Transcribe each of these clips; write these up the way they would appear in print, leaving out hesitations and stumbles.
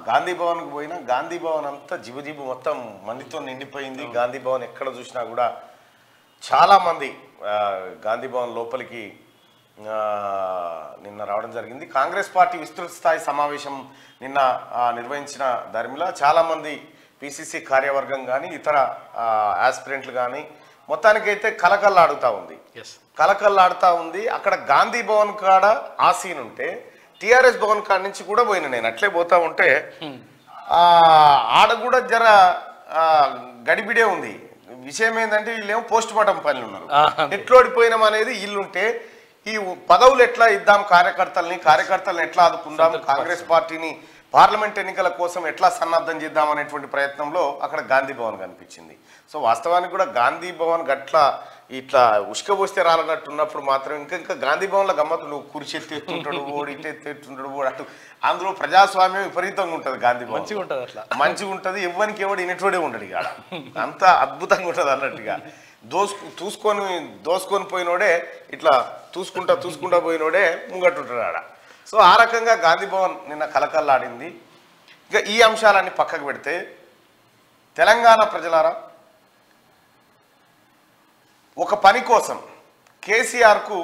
గాంధీ భవన్కి పోయినా గాంధీ భవన్ అంతా జిబుజిబు మొత్తం మందితో నిండిపోయింది. గాంధీ భవన్ ఎక్కడ చూసినా కూడా చాలామంది గాంధీ భవన్ లోపలికి నిన్న రావడం జరిగింది. కాంగ్రెస్ పార్టీ విస్తృత స్థాయి సమావేశం నిన్న నిర్వహించిన దరిమిలా చాలామంది పిసిసి కార్యవర్గం కానీ ఇతర ఆస్పిరెంట్లు కానీ మొత్తానికైతే కలకల్లాడుతూ ఉంది. అక్కడ గాంధీ భవన్ కాడ ఆసీన్ ఉంటే టిఆర్ఎస్ భవన్ కాడ నుంచి కూడా పోయినా నేను అట్లే పోతా ఉంటే ఆడ కూడా జర గడిబిడే ఉంది. విషయం ఏంటంటే వీళ్ళేమో పోస్ట్ మార్టం పనులు ఉన్నారు. ఎట్లోడిపోయినాం అనేది వీళ్ళుంటే ఈ పదవులు ఎట్లా ఇద్దాం, కార్యకర్తలను ఎట్లా ఆదుకుందాం, కాంగ్రెస్ పార్టీని పార్లమెంట్ ఎన్నికల కోసం ఎట్లా సన్నద్ధం చేద్దాం అనేటువంటి ప్రయత్నంలో అక్కడ గాంధీ భవన్ కనిపించింది. సో వాస్తవానికి కూడా గాంధీ భవన్ గట్ల ఇట్లా ఉష్కబోస్తే రాలన్నట్టు ఉన్నప్పుడు మాత్రం ఇంకా గాంధీ భవన్లో గమ్మతులు కుర్చీ ఎత్తేస్తుంటాడు, ఓడి ఎత్తేస్తుంటాడు, అటు అందులో ప్రజాస్వామ్యం విపరీతంగా ఉంటుంది. గాంధీ భవన్ మంచిగా ఉంటుంది, ఎవరికి ఎవడు ఇనటోడే ఉండడు. ఇక అంత అద్భుతంగా ఉంటుంది అన్నట్టుగా దోసుకొని పోయినోడే ఇట్లా చూసుకుంటా పోయినోడే ముంగట్టుంటాడు ఆడ. సో ఆ రకంగా గాంధీ భవన్ నిన్న కలకల్లాడింది. ఇక ఈ అంశాలన్నీ పక్కకు పెడితే తెలంగాణ ప్రజలారా, ఒక పని కోసం కేసీఆర్కు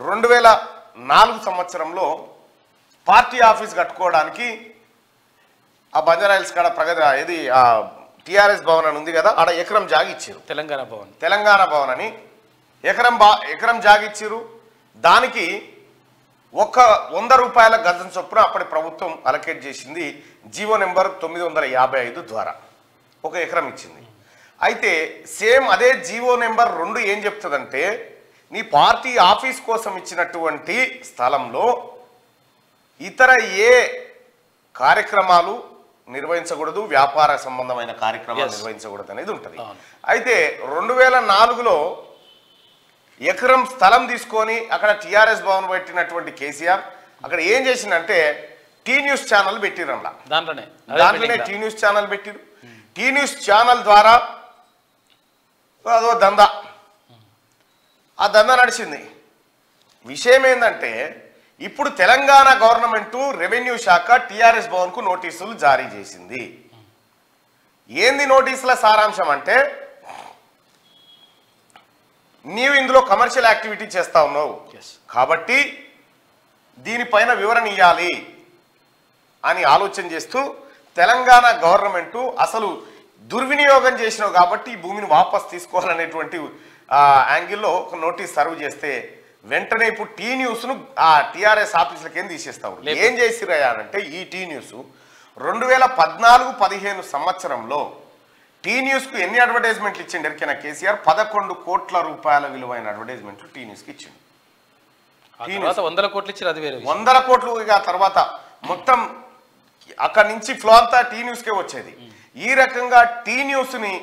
2004 సంవత్సరంలో పార్టీ ఆఫీస్ కట్టుకోవడానికి ఆ బంజారాయిల్స్ కాడ ప్రగతి టిఆర్ఎస్ భవన్ అని ఉంది కదా, ఆడ ఎకరం జాగిచ్చారు. తెలంగాణ భవన్ అని ఎకరం జాగిచ్చారు. దానికి 100 రూపాయల గజం చొప్పున అప్పటి ప్రభుత్వం అలకేట్ చేసింది. జీవో నెంబర్ 955 ద్వారా 1 ఎకరం ఇచ్చింది. అయితే సేమ్ అదే జీవో నెంబర్ 2 ఏం చెప్తుందంటే, నీ పార్టీ ఆఫీస్ కోసం ఇచ్చినటువంటి స్థలంలో ఇతర ఏ కార్యక్రమాలు నిర్వహించకూడదు, వ్యాపార సంబంధమైన కార్యక్రమాలు నిర్వహించకూడదు అనేది ఉంటుంది. అయితే 2004లో ఎకరం స్థలం తీసుకొని అక్కడ టిఆర్ఎస్ భవన్ పెట్టినటువంటి కేసీఆర్ అక్కడ ఏం చేసిందంటే టీ న్యూస్ ఛానల్ పెట్టిరు. దాంట్లోనే టీ న్యూస్ ఛానల్ పెట్టిరు. టీ న్యూస్ ఛానల్ ద్వారా అదో దందా, ఆ దందా నడిచింది. విషయం ఏంటంటే ఇప్పుడు తెలంగాణ గవర్నమెంటు రెవెన్యూ శాఖ టిఆర్ఎస్ భవన్కు నోటీసులు జారీ చేసింది. ఏంది నోటీసుల సారాంశం అంటే, నీవు ఇందులో కమర్షియల్ యాక్టివిటీ చేస్తా ఉన్నావు కాబట్టి దీనిపైన వివరణ ఇవ్వాలి అని ఆలోచన చేస్తూ తెలంగాణ గవర్నమెంటు అసలు దుర్వినియోగం చేసినావు కాబట్టి ఈ భూమిని వాపస్ తీసుకోవాలనేటువంటి యాంగిల్లో ఒక నోటీస్ సర్వ్ చేస్తే వెంటనే ఇప్పుడు టీ న్యూస్ను ఆ టిఆర్ఎస్ ఆఫీసులకి ఏం తీసేస్తావు. ఏం చేసిరయ్యానంటే ఈ టీ న్యూస్ 2014-15 సంవత్సరంలో టీ న్యూస్కు ఎన్ని అడ్వర్టైజ్మెంట్లు ఇచ్చిండు ఎరికైనా కేసీఆర్? 11 కోట్ల రూపాయల విలువైన అడ్వర్టైజ్మెంట్లు టీ న్యూస్కి ఇచ్చిండు. 100 కోట్లు ఇచ్చారు, అది వేరే 100 కోట్లు. ఇక తర్వాత మొత్తం అక్కడి నుంచి ఫ్లో అంతా టీ న్యూస్కే వచ్చేది. ఈ రకంగా టీ న్యూస్ని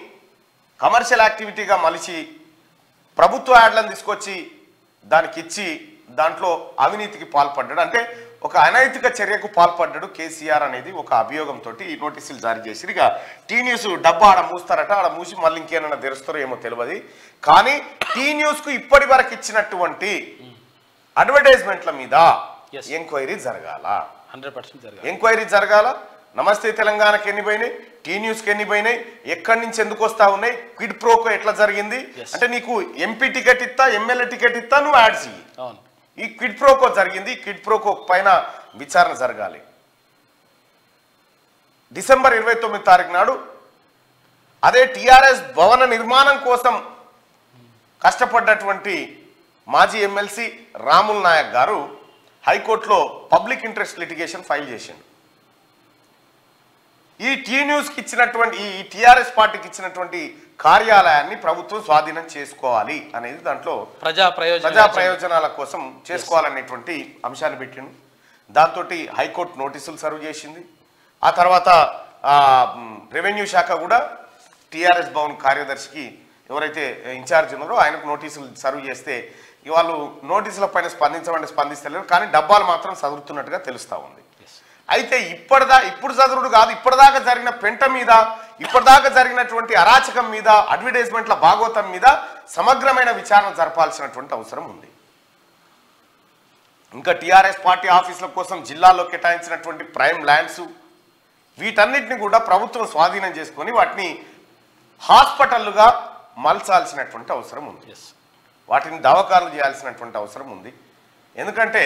కమర్షియల్ యాక్టివిటీగా మలిచి ప్రభుత్వ యాడ్లను తీసుకొచ్చి దానికి ఇచ్చి దాంట్లో అవినీతికి పాల్పడ్డాడు, అంటే ఒక అనైతిక చర్యకు పాల్పడ్డాడు కేసీఆర్ అనేది ఒక అభియోగంతో ఈ నోటీసులు జారీ చేసి ఇక టీ న్యూస్ డబ్బా ఆడ మూస్తారట, ఆడ మూసి మళ్ళీ ఇంకేమైనా తెరుస్తారో ఏమో తెలియదు. కానీ టీ న్యూస్కు ఇప్పటి వరకు ఇచ్చినటువంటి అడ్వర్టైజ్మెంట్ల మీద ఎంక్వైరీ జరగాల, 100% ఎంక్వైరీ జరగాల. నమస్తే తెలంగాణకి ఎన్ని పోయినాయి, టీ న్యూస్కి ఎన్ని పోయినాయి, ఎక్కడి నుంచి ఎందుకు వస్తా ఉన్నాయి, క్విడ్ ప్రోకో ఎట్లా జరిగింది, అంటే నీకు ఎంపీ టికెట్ ఇస్తా, ఎమ్మెల్యే టికెట్ ఇస్తా, నువ్వు యాడ్స్ ఇయ్యి. ఈ క్విడ్ ప్రోకో జరిగింది, క్విడ్ ప్రోకో పైన విచారణ జరగాలి. డిసెంబర్ 29 తారీఖు నాడు అదే టిఆర్ఎస్ భవన నిర్మాణం కోసం కష్టపడ్డటువంటి మాజీ ఎమ్మెల్సీ రాముల్ నాయక్ గారు హైకోర్టులో పబ్లిక్ ఇంట్రెస్ట్ లిటిగేషన్ ఫైల్ చేసిండు. ఈ టీ న్యూస్కి ఇచ్చినటువంటి ఈ టిఆర్ఎస్ పార్టీకి ఇచ్చినటువంటి కార్యాలయాన్ని ప్రభుత్వం స్వాధీనం చేసుకోవాలి అనేది దాంట్లో ప్రజా ప్రయోజనాల కోసం చేసుకోవాలనేటువంటి అంశాన్ని పెట్టిండు. దాంతో హైకోర్టు నోటీసులు సర్వ్ చేసింది. ఆ తర్వాత రెవెన్యూ శాఖ కూడా టిఆర్ఎస్ భవన్ కార్యదర్శికి ఎవరైతే ఇన్ఛార్జ్ ఉన్నారో ఆయనకు నోటీసులు సర్వ్ చేస్తే వాళ్ళు నోటీసుల పైన స్పందిస్తలేరు, కానీ డబ్బాలు మాత్రం చదువుతున్నట్టుగా తెలుస్తూ ఉంది. అయితే ఇప్పుడు చదువుడు కాదు, ఇప్పటిదాకా జరిగిన పెంట మీద, ఇప్పటిదాకా జరిగినటువంటి అరాచకం మీద, అడ్వర్టైజ్మెంట్ల భాగోతం మీద సమగ్రమైన విచారణ జరపాల్సినటువంటి అవసరం ఉంది. ఇంకా టీఆర్ఎస్ పార్టీ ఆఫీసుల కోసం జిల్లాల్లో కేటాయించినటువంటి ప్రైమ్ ల్యాండ్స్ వీటన్నిటిని కూడా ప్రభుత్వం స్వాధీనం చేసుకొని వాటిని హాస్పిటల్లుగా మలచాల్సినటువంటి అవసరం ఉంది. వాటిని దవాఖానలు చేయాల్సినటువంటి అవసరం ఉంది. ఎందుకంటే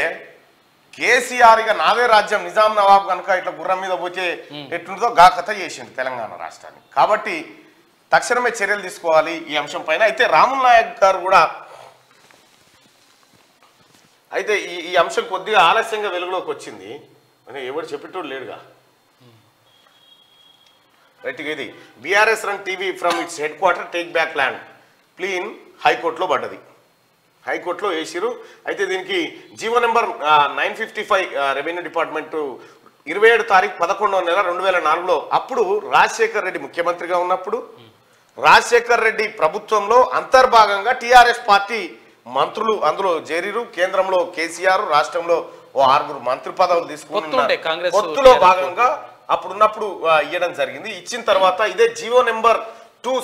కేసీఆర్ ఇక నాదే రాజ్యం నిజాం నవాబ్ కనుక ఇట్లా గుర్రం మీద పోతే ఎట్లుంటుందో గాకత చేసిండు తెలంగాణ రాష్ట్రాన్ని. కాబట్టి తక్షణమే చర్యలు తీసుకోవాలి ఈ అంశం పైన. అయితే రాముల్ నాయక్ గారు కూడా అయితే ఈ అంశం కొద్దిగా ఆలస్యంగా వెలుగులోకి వచ్చింది. ఎవరు చెప్పేటోడు లేడుగా. రైట్, ఇది BRS run TV from its headquarter take back land plea హైకోర్టులో పడ్డది. హైకోర్టులో వేసిరు. అయితే దీనికి జీవో నెంబర్ 955 రెవెన్యూ డిపార్ట్మెంట్ 27 తారీఖు 11వ నెల 2004లో అప్పుడు రాజశేఖర్ రెడ్డి ముఖ్యమంత్రిగా ఉన్నప్పుడు రాజశేఖర్ రెడ్డి ప్రభుత్వంలో అంతర్భాగంగా టీఆర్ఎస్ పార్టీ మంత్రులు అందులో చేరిరు. కేంద్రంలో కేసీఆర్, రాష్ట్రంలో 6 మంత్రి పదవులు తీసుకున్నారు. పొత్తులో భాగంగా అప్పుడున్నప్పుడు ఇవ్వడం జరిగింది. ఇచ్చిన తర్వాత ఇదే GO number 2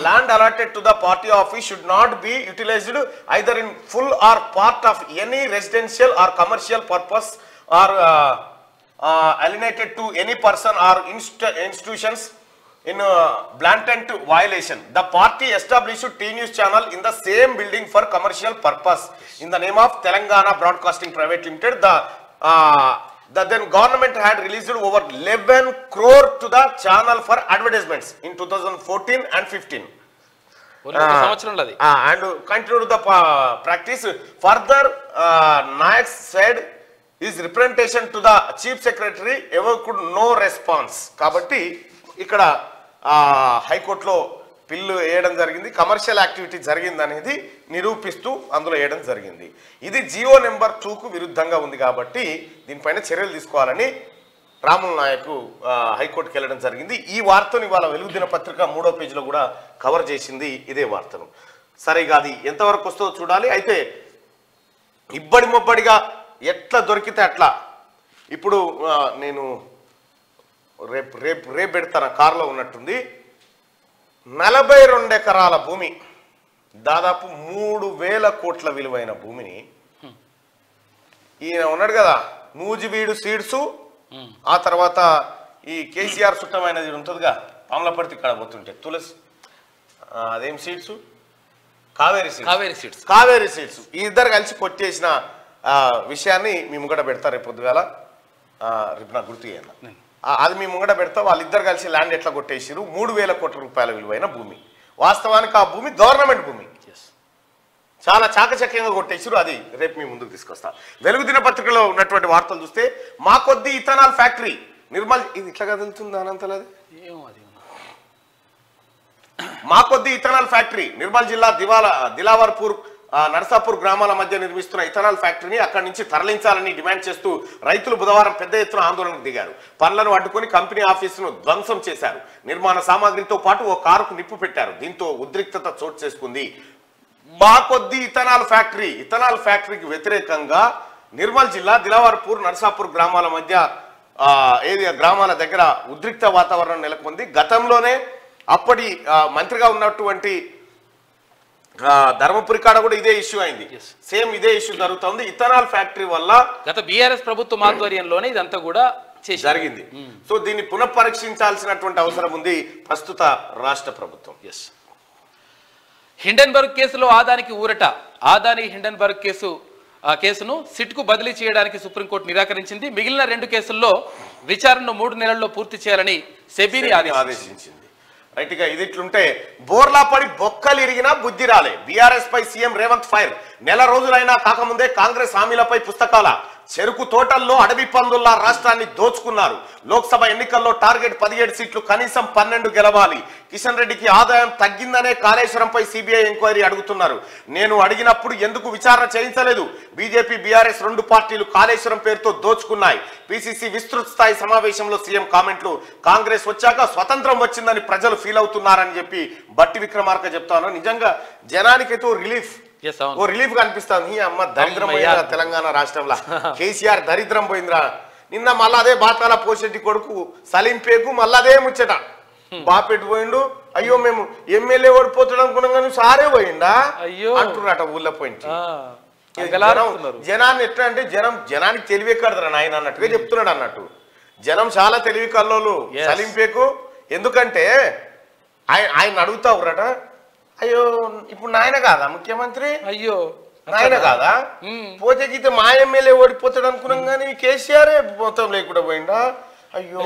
land allotted to the party office should not be utilized either in full or part of any residential or commercial purpose or alienated to any person or institutions in blatant violation. The party established T News channel in the same building for commercial purpose in the name of Telangana Broadcasting Private Limited. The then government had released over 11 crore to the channel for advertisements in 2014 and 15. And continued the practice. Further, Nayak said his representation to the chief secretary ever could no response. Kabatti ikkada హైకోర్టులో పిల్లు వేయడం జరిగింది. Commercial activity జరిగింది అనేది నిరూపిస్తూ అందులో వేయడం జరిగింది. ఇది జియో నెంబర్ 2కు విరుద్ధంగా ఉంది కాబట్టి దీనిపైన చర్యలు తీసుకోవాలని రాముల్ నాయక్ హైకోర్టుకి వెళ్ళడం జరిగింది. ఈ వార్తను ఇవాళ వెలుగు దినపత్రిక 3వ పేజీలో కూడా కవర్ చేసింది ఇదే వార్తను. సరే, అది ఎంతవరకు వస్తుందో చూడాలి. అయితే ఇబ్బడి మొబ్బడిగా ఎట్లా దొరికితే అట్లా ఇప్పుడు నేను రేపు పెడతాను కారులో ఉన్నట్టుంది. 42 ఎకరాల భూమి, దాదాపు 3,000 కోట్ల విలువైన భూమిని ఈయన ఉన్నాడు కదా నూజివీడు సీడ్స్, ఆ తర్వాత ఈ కేసీఆర్ చుట్టమైనది ఉంటుందిగా పాములపర్తి ఇక్కడ పోతుంటే తులసి, అదేం సీడ్స్, కావేరీ సీడ్స్ ఈ ఇద్దరు కలిసి కొట్టేసిన విషయాన్ని మీ ముంగట పెడతారు రేపు పొద్దుగాల. రేపు నాకు గుర్తు చేయండి. అది మీ ముంగట పెడతా. వాళ్ళిద్దరు కలిసి ల్యాండ్ ఎట్లా కొట్టేసారు, 3,000 కోట్ల రూపాయల విలువైన భూమి. వాస్తవానికి ఆ భూమి గవర్నమెంట్ భూమి, చాలా చాకచక్యంగా కొట్టేసారు. అది రేపు మీ ముందుకు తీసుకొస్తా. వెలుగు దినపత్రికలో ఉన్నటువంటి వార్తలు చూస్తే మా కొద్ది ఇథనాల్ ఫ్యాక్టరీ నిర్మల్, ఇది ఇట్లా కదులుతుంది అనంతలది, మా కొద్ది ఇథనాల్ ఫ్యాక్టరీ నిర్మల్ జిల్లా దిలావర్పూర్ నర్సాపూర్ గ్రామాల మధ్య నిర్మిస్తున్న ఇథనాల్ ఫ్యాక్టరీని అక్కడి నుంచి తరలించాలని డిమాండ్ చేస్తూ రైతులు బుధవారం పెద్ద ఎత్తున ఆందోళనకు దిగారు. పనులను అడ్డుకొని కంపెనీ ఆఫీసును ధ్వంసం చేశారు. నిర్మాణ సామాగ్రితో పాటు ఓ కారుకు నిప్పు పెట్టారు. దీంతో ఉద్రిక్తత చోటు చేసుకుంది. మా కొద్ది ఇథనాల్ ఫ్యాక్టరీకి వ్యతిరేకంగా నిర్మల్ జిల్లా దిలావర్పూర్ నర్సాపూర్ గ్రామాల మధ్య గ్రామాల దగ్గర ఉద్రిక్త వాతావరణం నెలకొంది. గతంలోనే అప్పటి మంత్రిగా ఉన్నటువంటి ధర్మపురి కాడ కూడా ఇదే ఇష్యూ అయింది. సేమ్ ఇదే ఇష్యూ జరుగుతుంది. ఇథనాల్ ఫ్యాక్టరీ వల్ల గత బీఆర్ఎస్ ప్రభుత్వం ఆధ్వర్యంలోనే ఇదంతా కూడా జరిగింది. సో దీన్ని పునఃపరీక్షించాల్సినటువంటి అవసరం ఉంది ప్రస్తుత రాష్ట్ర ప్రభుత్వం. హిండెన్బర్గ్ కేసులో ఆదానికి ఊరట. ఆదాని హిండెన్బర్గ్ కేసును సిట్కు బదిలీ చేయడానికి సుప్రీంకోర్టు నిరాకరించింది. మిగిలిన 2 కేసుల్లో విచారణను 3 నెలల్లో పూర్తి చేయాలని సెబీని ఆదేశించింది. రైట్ గా ఇది ఇట్లుంటే బోర్లా పడి బొక్కలు ఇరిగినా బుద్ధి రాలే. బీఆర్ఎస్ పై సీఎం రేవంత్ ఫైర్. నెల రోజులైనా కాకముందే కాంగ్రెస్ హామీలపై పుస్తకాల చెరుకు తోటల్లో అడవి పందుల్లా రాష్ట్రాన్ని దోచుకున్నారు. లోక్సభ ఎన్నికల్లో టార్గెట్ 17 సీట్లు, కనీసం 12 గెలవాలి. కిషన్ రెడ్డికి ఆదాయం తగ్గిందనే కాళేశ్వరంపై సిబిఐ ఎంక్వైరీ అడుగుతున్నారు. నేను అడిగినప్పుడు ఎందుకు విచారణ చేయించలేదు? బీజేపీ బీఆర్ఎస్ 2 పార్టీలు కాళేశ్వరం పేరుతో దోచుకున్నాయి. పిసిసి విస్తృత స్థాయి సమావేశంలో సీఎం కామెంట్లు. కాంగ్రెస్ వచ్చాక స్వతంత్రం వచ్చిందని ప్రజలు ఫీల్ అవుతున్నారని చెప్పి బట్టి విక్రమార్క చెప్తాను. నిజంగా జనానికైతే ఓ రిలీఫ్ కనిపిస్తుంది. అమ్మ దరిద్రం పోయిందిరా తెలంగాణ రాష్ట్రంలో, కేసీఆర్ దరిద్రం పోయిందిరా. నిన్న మళ్ళా అదే బాతాల పోషెట్టి కొడుకు సలీం పేకు మళ్ళీ అదే ముచ్చట. బాపెట్టు పోయిండు. అయ్యో మేము ఎమ్మెల్యే ఓడిపోతాడు అనుకున్నాం కానీ సారే పోయిందా అంటున్నారట ఊళ్ళో పోయింది. జనాన్ని ఎట్లా అంటే జనానికి తెలివే కడతారా నాయన అన్నట్టుగా చెప్తున్నాడు అన్నట్టు. జనం చాలా తెలివి కల్లోలు సలీంపేకు. ఎందుకంటే ఆయన అడుగుతా ఉరట, అయ్యో ఇప్పుడు నాయన కాదా ముఖ్యమంత్రి, అయ్యో నాయన కాదా, పోతే గీతే మా ఎమ్మెల్యే ఓడిపోతాడు అనుకున్నాం కానీ కేసీఆర్ మొత్తం లేకుండా పోయిందా, అయ్యో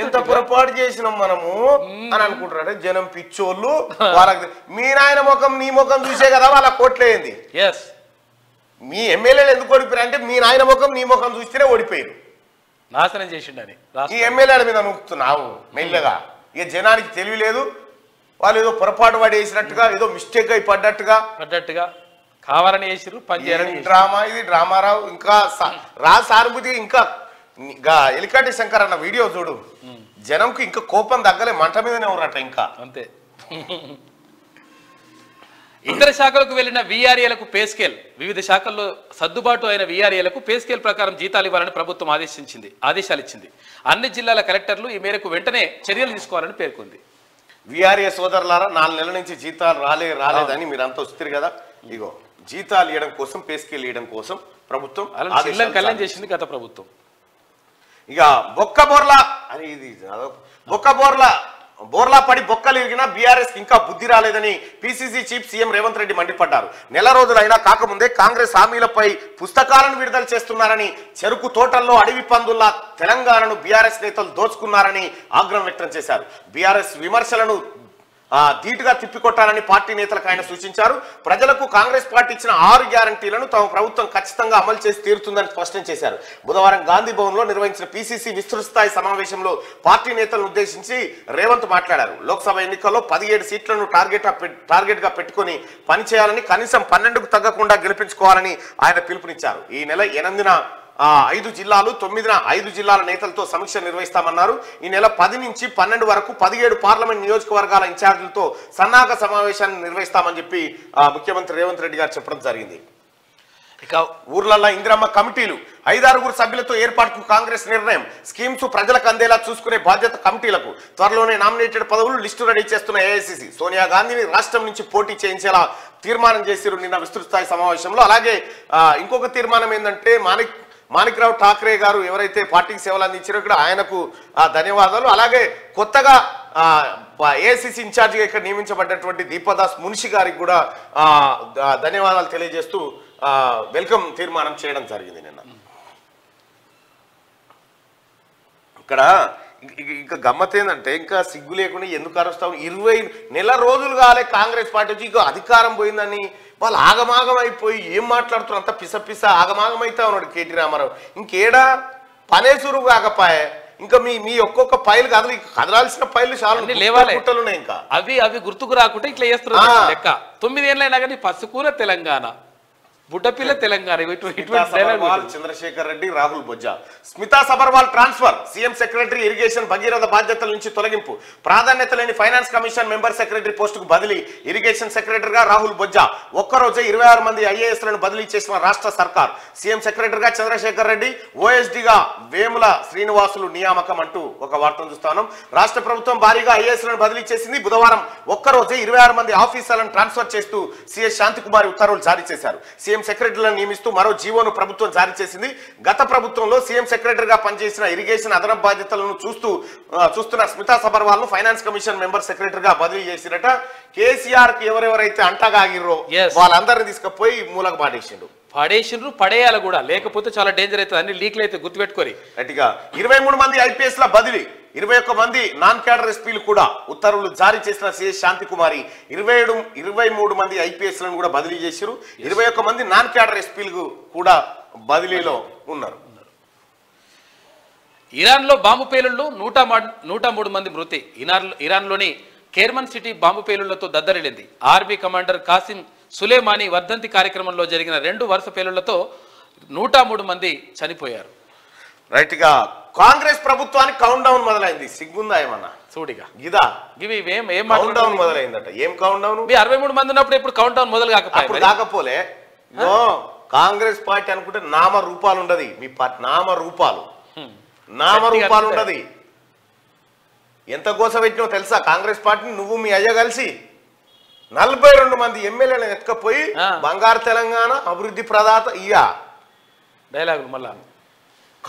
ఎంత పొరపాటు చేసినాం మనము అని అనుకుంటారు. జనం పిచ్చోళ్ళు, వాళ్ళకి మీ నాయన ముఖం నీ ముఖం చూసే కదా వాళ్ళ కోట్లేంది. మీ ఎమ్మెల్యేలు ఎందుకు ఓడిపోయారు అంటే మీ నాయన ముఖం నీ ముఖం చూస్తేనే ఓడిపోయారు, నాశనం చేసిండని. ఈ ఎమ్మెల్యేల మీద నొక్కుతున్నావు మెల్లగా. ఇక జనానికి తెలివి లేదు, వాళ్ళు ఏదో పొరపాటు పడి వేసినట్టుగా, ఏదో మిస్టేక్ అయి పడ్డట్టుగా కావాలని వేసిరు, పనిచేయాలని డ్రామా. ఇది డ్రామారావు. ఇంకా సానుభూతి ఇంకా ఎలికాటి శంకర్ అన్న వీడియో చూడు, జనంకి ఇంకా కోపం తగ్గలే, మంట మీదనే ఉన్నారట ఇంకా అంతే. ఇతర శాఖలకు వెళ్లిన వీఆర్ఏలకు పే స్కేల్, వివిధ శాఖల్లో సర్దుబాటు అయిన వీఆర్ఏలకు పే స్కేల్ ప్రకారం జీతాలు ఇవ్వాలని ప్రభుత్వం ఆదేశాలు ఇచ్చింది. అన్ని జిల్లాల కలెక్టర్లు ఈ మేరకు వెంటనే చర్యలు తీసుకోవాలని పేర్కొంది. వీఆర్ఏ సోదరులారా, 4 నెలల నుంచి జీతాలు రాలేదని మీరు అంతా వస్తారు కదా, ఇగో జీతాలు ఇవ్వడం కోసం, పే స్కేల్ ఇవ్వడం కోసం ప్రభుత్వం కళ్యాణ్ చేసింది గత ప్రభుత్వం. ఇక బొక్క బోర్లా అని, ఇది బోర్లా పడి బొక్కలు ఇరిగినా బీఆర్ఎస్ ఇంకా బుద్ధి రాలేదని PCC chief CM Revanth Reddy మండిపడ్డారు. నెల రోజులైనా కాకముందే కాంగ్రెస్ హామీలపై పుస్తకాలను విడుదల చేస్తున్నారని, చెరుకు తోటల్లో అడవి పందుల్లా తెలంగాణను బీఆర్ఎస్ నేతలు దోచుకున్నారని ఆగ్రహం వ్యక్తం చేశారు. బీఆర్ఎస్ విమర్శలను ధీటుగా తిప్పికొట్టాలని పార్టీ నేతలకు ఆయన సూచించారు. ప్రజలకు కాంగ్రెస్ పార్టీ ఇచ్చిన 6 గ్యారంటీలను తమ ప్రభుత్వం ఖచ్చితంగా అమలు చేసి తీరుతుందని స్పష్టం చేశారు. బుధవారం గాంధీ భవన్ లో నిర్వహించిన పిసిసి విస్తృత స్థాయి సమావేశంలో పార్టీ నేతలను ఉద్దేశించి రేవంత్ మాట్లాడారు. లోక్సభ ఎన్నికల్లో 17 సీట్లను టార్గెట్ గా పెట్టుకుని పనిచేయాలని, కనీసం 12కు తగ్గకుండా గెలిపించుకోవాలని ఆయన పిలుపునిచ్చారు. ఈ నెల 8న 5 జిల్లాలు, 9న 5 జిల్లాల నేతలతో సమీక్ష నిర్వహిస్తామన్నారు. ఈ నెల 10 నుంచి 12 వరకు 17 పార్లమెంట్ నియోజకవర్గాల ఇన్ఛార్జీలతో సన్నాహక సమావేశాన్ని నిర్వహిస్తామని చెప్పి ముఖ్యమంత్రి రేవంత్ రెడ్డి గారు చెప్పడం జరిగింది. ఇక ఊర్లలో ఇందిరమ్మ కమిటీలు, 5-6 సభ్యులతో ఏర్పాటుకు కాంగ్రెస్ నిర్ణయం. స్కీమ్స్ ప్రజలకు అందేలా చూసుకునే బాధ్యత కమిటీలకు. త్వరలోనే నామినేటెడ్ పదవులు లిస్టు రెడీ చేస్తున్న ఏఐసిసి సోనియా గాంధీని రాష్ట్రం నుంచి పోటీ చేయించేలా తీర్మానం చేశారు నిన్న విస్తృత స్థాయి సమావేశంలో. అలాగే ఇంకొక తీర్మానం ఏంటంటే, మాణిక్రావు ఠాక్రే గారు ఎవరైతే పార్టీకి సేవలు అందించారో ఇక్కడ ఆయనకు ధన్యవాదాలు. అలాగే కొత్తగా ఏఐసిసి ఇన్ఛార్జిగా ఇక్కడ నియమించబడ్డటువంటి దీపదాస్ మున్షి గారికి కూడా ధన్యవాదాలు తెలియజేస్తూ వెల్కమ్ తీర్మానం చేయడం జరిగింది నిన్న. ఇక్కడ ఇంకా గమ్మత్ ఏంటంటే, ఇంకా సిగ్గు లేకుండా ఎందుకు అరుస్తాం, 20 నెల రోజులు కాలే కాంగ్రెస్ పార్టీ వచ్చి ఇక అధికారం పోయిందని వాళ్ళు ఆగమాగం అయిపోయి ఏం మాట్లాడుతున్నారు, అంత పిస ఆగమాగం అయితే ఉన్నాడు కేటీ రామారావు. ఇంకేడా పనేసురు కాకపాయే, ఇంకా మీ ఒక్కొక్క పైలు కదలాల్సిన పైలు చాలా లేవాలి, ఇంకా అవి గుర్తుకు రాకుండా ఇట్లా చేస్తున్నారు లెక్క. 9 ఏళ్ళైనా కానీ పసుకూర తెలంగాణ, బుడ్డపిల్ల Telangana. Chandrashekar Reddy, Rahul Bojja. Smita Sabharwal transfer. CM secretary irrigation Bhagiratha బాధ్యతల నుంచి తొలగింపు. ప్రాధాన్యత లేని ఫైనాన్స్ కమిషన్ మెంబర్ సెక్రటరీ పోస్టుకు బదిలీ. ఇరిగేషన్ సెక్రటరీగా రాహుల్ బొజ్జా. ఒక్కరోజే 26 మంది ఐఏఎస్లను బదిలీ చేసిన రాష్ట్ర సర్కార్. సీఎం సెక్రటరీగా చంద్రశేఖర్ రెడ్డి, ఓఎస్డీగా వేముల శ్రీనివాసులు నియామకం అంటూ ఒక వార్తను చూస్తాను. రాష్ట్ర ప్రభుత్వం భారీగా ఐఏఎస్లను బదిలీ చేసింది. బుధవారం ఒక్కరోజే 26 మంది ఆఫీసర్లను ట్రాన్స్ఫర్ చేస్తూ సిఎస్ శాంతికుమారి ఉత్తర్వులు జారీ చేశారు. సీఎం సెక్రటరీలను నియమిస్తూ మరో జీవోను ప్రభుత్వం జారీ చేసింది. గత ప్రభుత్వంలో సీఎం సెక్రటరీగా పనిచేసిన ఇరిగేషన్ అదనపు బాధ్యతలను చూస్తున్న స్మితా సబర్వాల్ ను ఫైనాన్స్ కమిషన్ మెంబర్ సెక్రటరీగా బదిలీ చేసినట. కేసీఆర్ కి ఎవరెవరైతే అంటగాగిర్రో వాళ్ళందరినీ తీసుకుపోయి మూలకు పడేసిండ్రు, పడేయాలి కూడా, లేకపోతే చాలా డేంజర్ అవుతుంది. అన్ని లీక్లు అయితే గుర్తుపెట్టుకోరి. గట్టిగా 23 మంది ఐపీఎస్ ల బదిలీ, 21 మంది నాన్ క్యాడర్ ఎస్పీలు కూడా ఉత్తర్వులు జారీ చేసిన సిఎస్ శాంతికుమారి 23 మంది ఐపీఎస్ లను కూడా బదిలీ చేశారు. 21 మంది నాన్ క్యాడర్ ఎస్పీలు కూడా బదిలీలో ఉన్నారు. ఇరాన్లో బాంబు పేలుళ్లు, 103 మంది మృతి. ఇరాన్లోని కేర్మన్ సిటీ బాంబు పేలుళ్లతో దద్దరిల్లింది. ఆర్మీ కమాండర్ కాసిం సులేమానీ వర్ధంతి కార్యక్రమంలో జరిగిన 2 వరుస పేలుళ్లతో 103 మంది చనిపోయారు. రైట్ గా కాంగ్రెస్ ప్రభుత్వానికి కౌంట్ డౌన్ మొదలైంది. సిగ్గుందా ఏమన్నా చూడిగా గిదా ఇవి కౌంట్ డౌన్ మొదలైందట. ఏం కౌంట్ డౌన్? 63 మంది ఉన్నప్పుడు ఇప్పుడు కౌంట్ డౌన్ మొదలు కాకపోలే. కాంగ్రెస్ పార్టీ అనుకుంటే నామ రూపాలు ఉండదు. మీ పార్టీ నామ రూపాలు ఉండదు. ఎంత కోసం పెట్టినో తెలుసా? కాంగ్రెస్ పార్టీని నువ్వు మీ అయ్య కలిసి 42 మంది ఎమ్మెల్యేలను ఎత్తుకపోయి బంగారు తెలంగాణ అభివృద్ధి ప్రదాత ఇయ్యా డైలాగులు మళ్ళా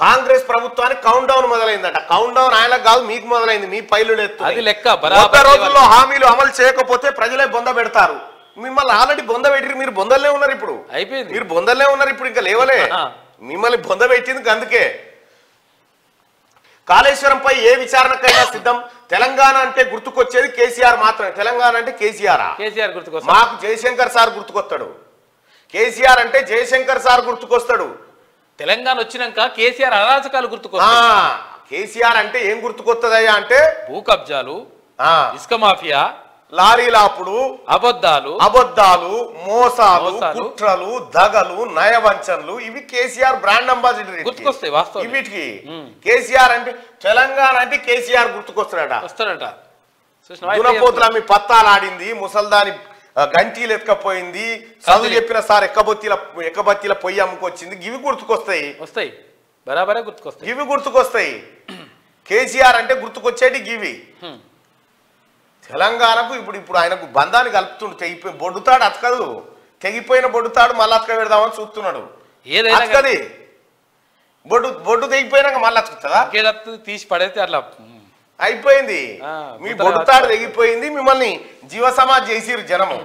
కాంగ్రెస్ ప్రభుత్వానికి కౌంట్ డౌన్ మొదలైందట. కౌంట్ డౌన్ ఆయనకు కాదు, మీకు మొదలైంది. మీ పైలు అది లెక్క. 30 రోజుల్లో హామీలు అమలు చేయకపోతే ప్రజలే బొంద పెడతారు. మిమ్మల్ని ఆల్రెడీ బొంద పెట్టి మీరు బొందలే ఉన్నారు. ఇప్పుడు అయిపోయింది, మీరు బొందలే ఉన్నారు. ఇప్పుడు ఇంకా లేవలే, మిమ్మల్ని బొంద పెట్టింది. అందుకే కాళేశ్వరంపై ఏ విచారణకైనా సిద్ధం. తెలంగాణ అంటే గుర్తుకొచ్చేది కేసీఆర్ మాత్రమే. తెలంగాణ అంటే కేసీఆర్ గుర్తుకొస్తాడు. మాకు జయశంకర్ సార్ గుర్తుకొస్తాడు. కేసీఆర్ అంటే జయశంకర్ సార్ గుర్తుకొస్తాడు. తెలంగాణ వచ్చినాక కేసీఆర్ అరాచకాలు గుర్తుకొస్తాయి. కేసీఆర్ అంటే ఏం గుర్తుకొస్తుందయ్యా అంటే భూ కబ్జాలు, ఇసుక మాఫియా, లారీలాపుడు, అబద్ధాలు, మోసాలు, కుట్రలు, దగలు, నయవంచనలు, ఇవి కేసీఆర్ బ్రాండ్ అంబాసిడర్ గుర్తుకొస్తాయి. వాస్తవం వీటికి కేసీఆర్ అంటే తెలంగాణ అంటే కేసీఆర్ గుర్తుకొస్తాడట. దునపోతుల మీ పత్తాలాడింది, ముసల్దాని గంటీలు ఎత్తుకపోయింది, చదువు చెప్పిన సార్ ఎక్కబత్తిల పొయ్యి అమ్ముకొచ్చింది. గివి గుర్తుకొస్తాయి. బరాబరే గుర్తుకొస్తాయి. గివి గుర్తుకొస్తాయి. కేసీఆర్ అంటే గుర్తుకొచ్చేటి గివి. తెలంగాణకు ఇప్పుడు ఆయనకు బంధాన్ని కలుపుతుండు. తెగిపోయి బొడ్డుతాడు అతకదు, తెగిపోయిన బొడ్డుతాడు మళ్ళీ అతక పెడదామని చూస్తున్నాడు. అతకది బొడ్డు తెగిపోయినాక మళ్ళీ అతుకుతుందా? తీసి పడేస్తే అట్లా అయిపోయింది. మీ బొడ్డుతాడు తెగిపోయింది. మిమ్మల్ని జీవ సమాజ్ చేసిరు జనము.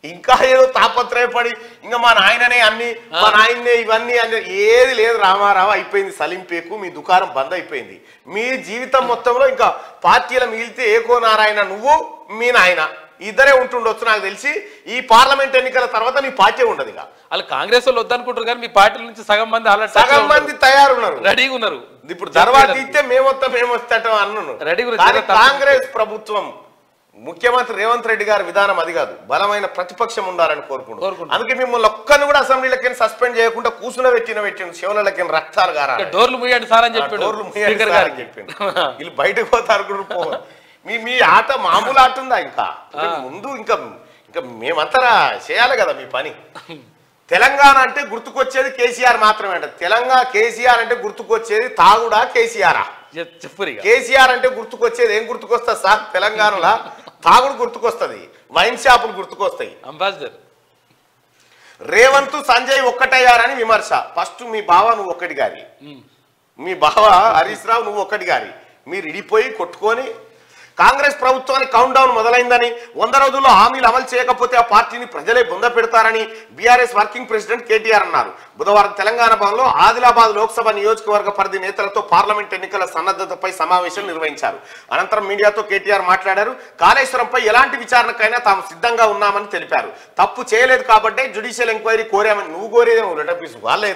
ఇంకా ఏదో తాపత్రయపడి ఇంకా మా నాయననే అన్ని, మా నాయన్నే ఇవన్నీ అని ఏది లేదు. రామారావు అయిపోయింది. సలింపేకు మీ దుకాణం బంద్ అయిపోయింది. మీ జీవితం మొత్తంలో ఇంకా పార్టీల మిగిలితే ఏకో నారాయణ నువ్వు, మీ నాయన ఇద్దరే ఉంటుండొచ్చు నాకు తెలిసి. ఈ పార్లమెంట్ ఎన్నికల తర్వాత మీ పార్టీ ఉండదు. ఇక వాళ్ళు కాంగ్రెస్ వాళ్ళు వద్దనుకుంటారు కానీ మీ పార్టీ నుంచి సగం మంది తయారున్నారు, రెడీగా ఉన్నారు. ఇప్పుడు తర్వాత ఇస్తే మేమొస్తాం అన్నాను. కాంగ్రెస్ ప్రభుత్వం ముఖ్యమంత్రి రేవంత్ రెడ్డి గారి విధానం అది కాదు. బలమైన ప్రతిపక్షం ఉండాలని కోరుకుంటున్నాను. అందుకే మిమ్మల్ని ఒక్కరిని కూడా అసెంబ్లీలకి సస్పెండ్ చేయకుండా కూర్చుని పెట్టిన శివలకి రక్తాలు గారు డోర్లు ముయ్యండి సార్ అని చెప్పి చెప్పిండు. వీళ్ళు బయటకు పోతారు. మీ ఆట మామూలు ఆట ఉందా? ఇంకా ముందు ఇంకా మేమంతా చేయాలి కదా మీ పని. తెలంగాణ అంటే గుర్తుకొచ్చేది కేసీఆర్ మాత్రమే అంట. కేసీఆర్ అంటే గుర్తుకొచ్చేది తాగుడా కేసీఆరా? కేసీఆర్ అంటే గుర్తుకొచ్చేది ఏం గుర్తుకొస్తుంది సార్? తెలంగాణలో తాగుడు గుర్తుకొస్తుంది, వైన్ షాపులు గుర్తుకొస్తాయి. అంబాసిడర్ రేవంత్ సంజయ్ ఒక్కటయ్యారని విమర్శ. ఫస్ట్ మీ బావ నువ్వు ఒక్కటి గారి, మీ బావ హరీష్ రావు నువ్వు ఒక్కటి గారి, మీరు ఇడిపోయి కొట్టుకొని కాంగ్రెస్ ప్రభుత్వానికి కౌంట్ డౌన్ మొదలైందని, 100 రోజుల్లో హామీలు అమలు చేయకపోతే ఆ పార్టీని ప్రజలే బొంద పెడతారని బీఆర్ఎస్ వర్కింగ్ ప్రెసిడెంట్ కేటీఆర్ అన్నారు. బుధవారం తెలంగాణ భవన్లో ఆదిలాబాద్ లోక్సభ నియోజకవర్గ పరిధి నేతలతో పార్లమెంట్ ఎన్నికల సన్నద్ధతపై సమావేశం నిర్వహించారు. అనంతరం మీడియాతో కేటీఆర్ మాట్లాడారు. కాళేశ్వరంపై ఎలాంటి విచారణకైనా తాము సిద్ధంగా ఉన్నామని తెలిపారు. తప్పు చేయలేదు కాబట్టి జ్యుడిషియల్ ఎంక్వైరీ కోరామని. నువ్వు కోరేదేమో లెటర్ వాళ్ళే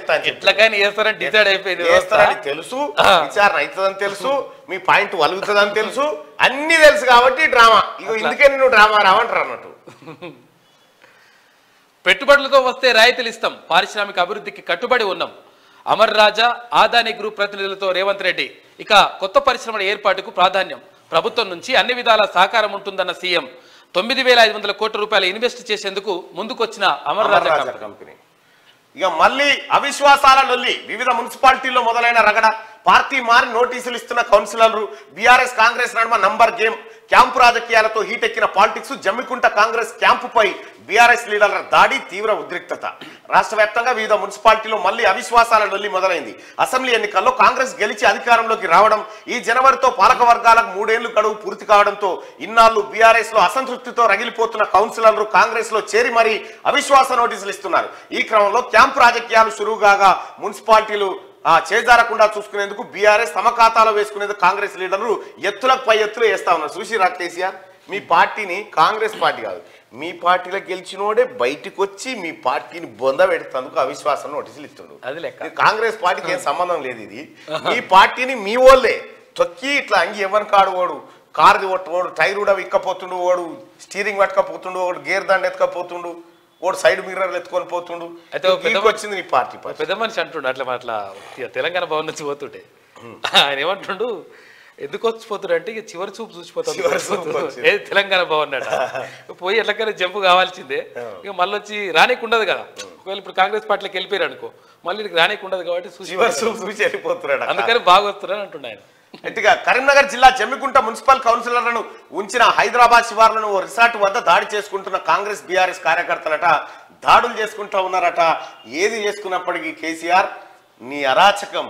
చేస్తారని తెలుసు, విచారణ అవుతుందని తెలుసు, మీ పాయింట్ వలుగుతుందని తెలుసు, అన్ని తెలుసు కాబట్టి డ్రామా. ఇగో ఇందుకే నేను డ్రామా రావంటారు అన్నట్టు. పెట్టుబడులతో వస్తే రాయితీలు ఇస్తాం, పారిశ్రామిక అభివృద్ధికి కట్టుబడి ఉన్నాం. అమర్ రాజా, ఆదాని గ్రూప్ ప్రతినిధులతో రేవంత్ రెడ్డి. ఇక కొత్త పరిశ్రమల ఏర్పాటుకు ప్రాధాన్యం, ప్రభుత్వం నుంచి అన్ని విధాల సహకారం ఉంటుందన్న సీఎం. 9,500 కోట్ల రూపాయలు ఇన్వెస్ట్ చేసేందుకు ముందుకొచ్చిన అమర్ రాజా కంపెనీ. ఇక మళ్ళీ అవిశ్వాసాల లొల్లి. వివిధ మున్సిపాలిటీల్లో మొదలైన రగడ. పార్టీ మారి నోటీసులు ఇస్తున్న కౌన్సిలర్లు. బీఆర్ఎస్ కాంగ్రెస్ నడుమ నంబర్ గేమ్. క్యాంపు రాజకీయాలతో హీటెక్కిన పాలిటిక్స్. జమ్మికుంట కాంగ్రెస్ క్యాంపుపై బీఆర్ఎస్ లీడర్ల దాడి, తీవ్ర ఉద్రిక్తత. రాష్ట్ర వ్యాప్తంగా వివిధ మున్సిపాలిటీలో మళ్లీ అవిశ్వాసాల లొల్లి మొదలైంది. అసెంబ్లీ ఎన్నికల్లో కాంగ్రెస్ గెలిచి అధికారంలోకి రావడం, ఈ జనవరితో పాలక వర్గాలకు 3 ఏళ్లు గడువు పూర్తి కావడంతో ఇన్నాళ్లు బీఆర్ఎస్ లో అసంతృప్తితో రగిలిపోతున్న కౌన్సిలర్లు కాంగ్రెస్ లో చేరి మరీ అవిశ్వాస నోటీసులు ఇస్తున్నారు. ఈ క్రమంలో క్యాంపు రాజకీయాలు సురువుగా మున్సిపాలిటీలు చేజారకుండా చూసుకునేందుకు బీఆర్ఎస్ తమ ఖాతాలో వేసుకునేందుకు కాంగ్రెస్ లీడర్లు ఎత్తులకు పై ఎత్తులు వేస్తా ఉన్నారు. చూసిరా కేసీఆర్, మీ పార్టీని కాంగ్రెస్ పార్టీ కాదు, మీ పార్టీలో గెలిచినోడే బయటకు వచ్చి మీ పార్టీని బొంద పెడుతందుకు అవిశ్వాసం నోటీసులు ఇస్తుండు. కాంగ్రెస్ పార్టీకి ఏం సంబంధం లేదు. ఇది మీ పార్టీని మీ వాళ్ళే తొక్కి ఇట్లా అంగి ఎవరి కాడు ఓడు, కారు ఓడు, టైర్ కూడా ఇక్కపోతుండు, ఓడు స్టీరింగ్ పట్టుకపోతుండు, ఓడు గేర్ దండ ఎత్తుకపోతుండు, ఓడు సైడ్ మిర్రర్లు ఎత్తుకొని పోతుండు. వచ్చింది నీ పార్టీ. పెద్ద మనిషి అంటుండు అట్లా తెలంగాణ భవన్ నుంచి పోతుంటే ఆయన ఏమంటుండు, ఎందుకు వచ్చిపోతుడు అంటే ఇక చివరి చూపు చూసిపోతాడు. ఏది తెలంగాణ భవన్ అట పోయి ఎట్లకైనా జంపు కావాల్సిందే. ఇక మళ్ళీ వచ్చి రానికి ఉండదు కదా. ఒకవేళ ఇప్పుడు కాంగ్రెస్ పార్టీలోకి వెళ్ళిపోయారు అనుకో, మళ్ళీ రానికి ఉండదు కాబట్టి చూసి వెళ్ళిపోతున్నాడు. అందుకని బాగా వస్తున్నాడు అంటుండే ఆయన. గట్టిగా కరీంనగర్ జిల్లా జమ్మికుంట మున్సిపల్ కౌన్సిలర్లను ఉంచిన హైదరాబాద్ శివార్లను ఓ రిసార్ట్ వద్ద దాడి చేసుకుంటున్న కాంగ్రెస్ బీఆర్ఎస్ కార్యకర్తలట దాడులు చేసుకుంటా ఉన్నారట. ఏది చేసుకున్నప్పటికీ కేసీఆర్ నీ అరాచకం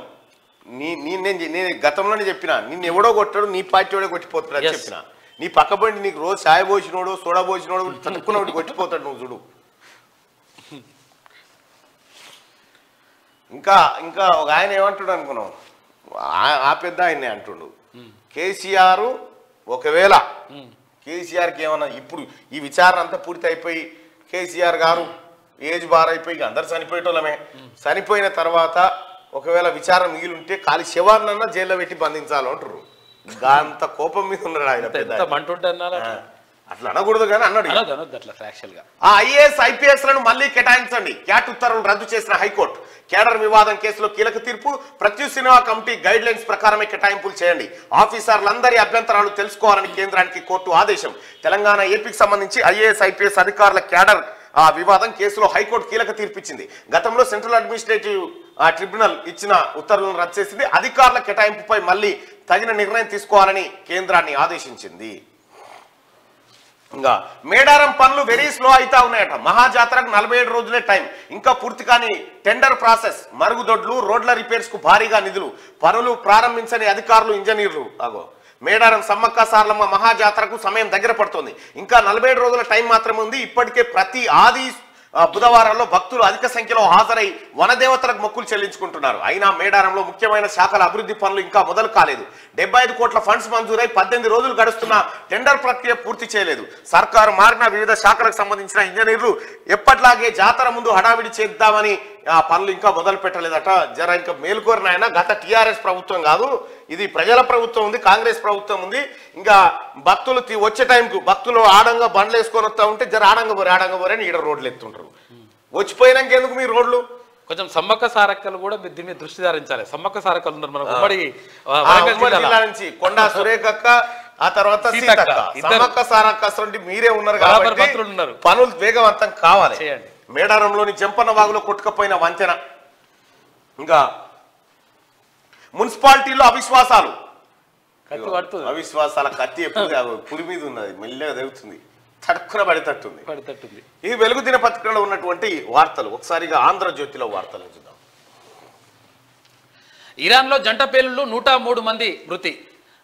నేను గతంలోనే చెప్పిన నిన్ను ఎవడో కొట్టాడు నీ పార్టీ వాడే కొట్టిపోతాడు అని చెప్పిన. నీ పక్క బండి నీకు రోజు ఛాయ్ పోసినోడు సోడా పోసినోడు చదువుకున్నోడు కొట్టిపోతాడు నువ్వు చూడు. ఇంకా ఇంకా ఒక ఆయన ఏమంటాడు అనుకున్నావు, ఆ పెద్ద ఆయన్నే అంటుండు కేసీఆర్ ఒకవేళ కేసీఆర్కి ఏమన్నా ఇప్పుడు ఈ విచారణ అంతా పూర్తి అయిపోయి కేసీఆర్ గారు ఏజ్ బార్ అయిపోయి అందరు చనిపోయేటోళ్ళమే, చనిపోయిన తర్వాత ఒకవేళ విచారణ మిగిలి ఉంటే ఖాళీ శివార్నన్నా జైల్లో పెట్టి బంధించాలి అంటారు. అంత కోపం మీద ఉన్నాడు ఆయన పెద్ద. అట్లా అనకూడదు కానీ అన్నాడు. ఆ ఐఏఎస్ ఐపీఎస్ లను మళ్లీ కేటాయించండి, క్యాట్ ఉత్తర్వులు రద్దు చేసిన హైకోర్టు. కేడర్ వివాదం కేసులో కీలక తీర్పు, Pratyush Sinha committee guide lines ప్రకారమే కేటాయింపులు చేయండి, ఆఫీసర్లందరి అభ్యంతరాలు తెలుసుకోవాలని కేంద్రానికి కోర్టు ఆదేశం. తెలంగాణ ఏపీకి సంబంధించి ఐఏఎస్ ఐపీఎస్ అధికారుల కేడర్ వివాదం కేసులో హైకోర్టు కీలక తీర్పిచ్చింది. గతంలో సెంట్రల్ అడ్మినిస్ట్రేటివ్ ట్రిబ్యునల్ ఇచ్చిన ఉత్తర్వులను రద్దు చేసింది. అధికారుల కేటాయింపుపై మళ్లీ తగిన నిర్ణయం తీసుకోవాలని కేంద్రాన్ని ఆదేశించింది. ఇంకా మేడారం పనులు వెరీ స్లో అవుతా ఉన్నాయట. మహాజాతరకు 47 రోజులే టైం, ఇంకా పూర్తి కాని టెండర్ ప్రాసెస్. మరుగుదొడ్లు రోడ్ల రిపేర్స్ కు భారీగా నిధులు, పనులు ప్రారంభించని అధికారులు ఇంజనీర్లు. మేడారం సమ్మక్క సారలమ్మ మహాజాతరకు సమయం దగ్గర పడుతోంది, ఇంకా 47 రోజుల టైం మాత్రమే ఉంది. ఇప్పటికే ప్రతి ఆది బుధవారాల్లో భక్తులు అధిక సంఖ్యలో హాజరై వనదేవతలకు మొక్కులు చెల్లించుకుంటున్నారు. అయినా మేడారంలో ముఖ్యమైన శాఖల అభివృద్ధి పనులు ఇంకా మొదలు కాలేదు. 75 కోట్ల ఫండ్స్ మంజూరై 18 రోజులు గడుస్తున్న టెండర్ ప్రక్రియ పూర్తి చేయలేదు. సర్కారు మారిన వివిధ శాఖలకు సంబంధించిన ఇంజనీర్లు ఎప్పట్లాగే జాతర ముందు హడావిడి చేద్దామని ఆ పనులు ఇంకా మొదలు పెట్టలేదట. జర ఇంకా మేలుకోరిన ఆయన గత టీఆర్ఎస్ ప్రభుత్వం కాదు, ఇది ప్రజల ప్రభుత్వం ఉంది, కాంగ్రెస్ ప్రభుత్వం ఉంది. ఇంకా భక్తులు వచ్చే టైంకు భక్తులు ఆడంగా బండ్లు వేసుకొని వస్తా ఉంటే జర ఆడంగా పోరే అని ఈడ రోడ్లు ఎత్తుంటారు. వచ్చిపోయినాక ఎందుకు మీ రోడ్లు? కొంచెం సమ్మక్క సారక్కలు కూడా దీని మీద దృష్టి సారించాలి. సమ్మక్క సారక్కలు ఉన్నారు మన ఉమ్మడి జిల్లా నుంచి కొండా సురేఖక్క, ఆ తర్వాత సీతక్క, సమ్మక్క సారక్క అసలు మీరే ఉన్నారు కాబట్టి పనులు వేగవంతం కావాలి. మేడారంలోని జంపన్న వాగులో కొట్టుకపోయిన వంతెన, ఇంకా మున్సిపాలిటీలో అవిశ్వాసాలు. అవిశ్వాసాల కత్తి ఎప్పుడు పులి మీద ఉన్నది, మెల్లగా తెగుతుంది, తడుక్కున పడితట్టుంది. ఈ వెలుగు దినపత్రికలో ఉన్నటువంటి వార్తలు ఒకసారిగా ఆంధ్రజ్యోతిలో వార్తలు చూద్దాం. ఇరాన్లో జంట పేలుళ్లు, 103 మంది మృతి.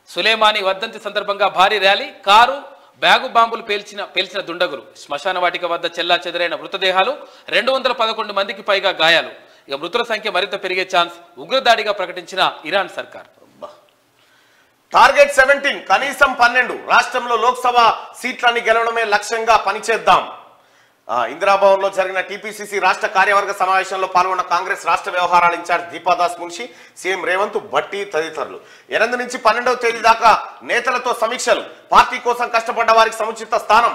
సులేమానీ వర్ధంతి సందర్భంగా భారీ ర్యాలీ, కారు బ్యాగు బాంబులు పేల్చిన దుండగులు. శ్మశాన వాటిక వద్ద చెల్లా చెదరైన మృతదేహాలు, 211 మందికి పైగా గాయాలు. ఇక మృతుల సంఖ్య మరింత పెరిగే ఛాన్స్, ఉగ్రదాడిగా ప్రకటించిన ఇరాన్ సర్కార్. టార్గెట్ 17, కనీసం 12 రాష్ట్రంలో లోక్సభ సీట్లని గెలవడమే లక్ష్యంగా పనిచేద్దాం. ఇందిరాభవన్ లో జరిగిన టీపీసీసీ రాష్ట్ర కార్యవర్గ సమావేశంలో పాల్గొన్న కాంగ్రెస్ రాష్ట్ర వ్యవహారాల ఇన్ఛార్జ్ దీపాదాస్ మున్షి, సీఎం రేవంత్, బట్టి తదితరులు. 8 నుంచి 12వ తేదీ దాకా నేతలతో సమీక్షలు. పార్టీ కోసం కష్టపడ్డ వారికి సముచిత స్థానం.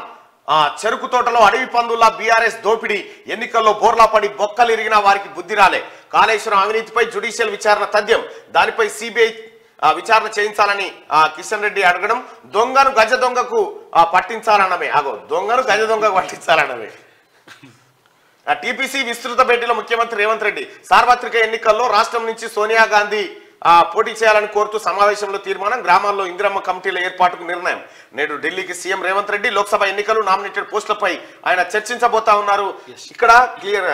చెరుకు తోటలో అడవి పందుల్లా బీఆర్ఎస్ దోపిడీ, ఎన్నికల్లో బోర్లా పడి బొక్కలిరిగిన వారికి బుద్ధి రాలే. కాళేశ్వరం అవినీతిపై జ్యుడిషియల్ విచారణ తథ్యం, దానిపై సిబిఐ విచారణ చేయించాలని కిషన్ రెడ్డి అడగడం. దొంగను గజ దొంగకు పట్టించాలన్నమే, దొంగను గజ దొంగకు పట్టించాలన్నమే. టీపీసీ విస్తృత భేటీలో ముఖ్యమంత్రి రేవంత్ రెడ్డి, సార్వత్రిక ఎన్నికల్లో రాష్ట్రం నుంచి సోనియా గాంధీ పోటీ చేయాలని కోరుతూ సమావేశంలో తీర్మానం. గ్రామాల్లో ఇందిరమ్మ కమిటీల ఏర్పాటుకు నిర్ణయం. నేడు ఢిల్లీకి సీఎం రేవంత్ రెడ్డి. లోక్సభ ఎన్నికలు, నామినేటెడ్ పోస్టులపై ఆయన చర్చించబోతా ఉన్నారు. ఇక్కడ క్లియర్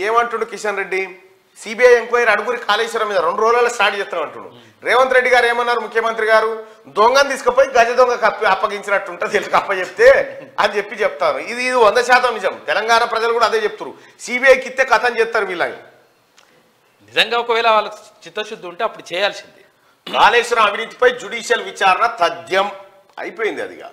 ఏమంటుండు కిషన్ రెడ్డి, సిబిఐ ఎంక్వైరీ అడుగురి కాళేశ్వరం మీద 2 రోజులలో స్టార్ట్ చేస్తాం అంటున్నాడు. రేవంత్ రెడ్డి గారు ఏమన్నారు, ముఖ్యమంత్రి గారు దొంగను తీసుకుపోయి గజ దొంగ అప్పగించినట్టు ఉంటుంది, వీళ్ళకి అప్పచెప్తే అని చెప్తారు. ఇది 100% నిజం. తెలంగాణ ప్రజలు కూడా అదే చెప్తారు. సిబిఐకి ఇస్తే కథం చేస్తారు వీళ్ళని. నిజంగా ఒకవేళ వాళ్ళకి చిత్తశుద్ధి ఉంటే అప్పుడు చేయాల్సింది. కాళేశ్వరం అవినీతిపై జ్యుడిషియల్ విచారణ తథ్యం అయిపోయింది. అదిగా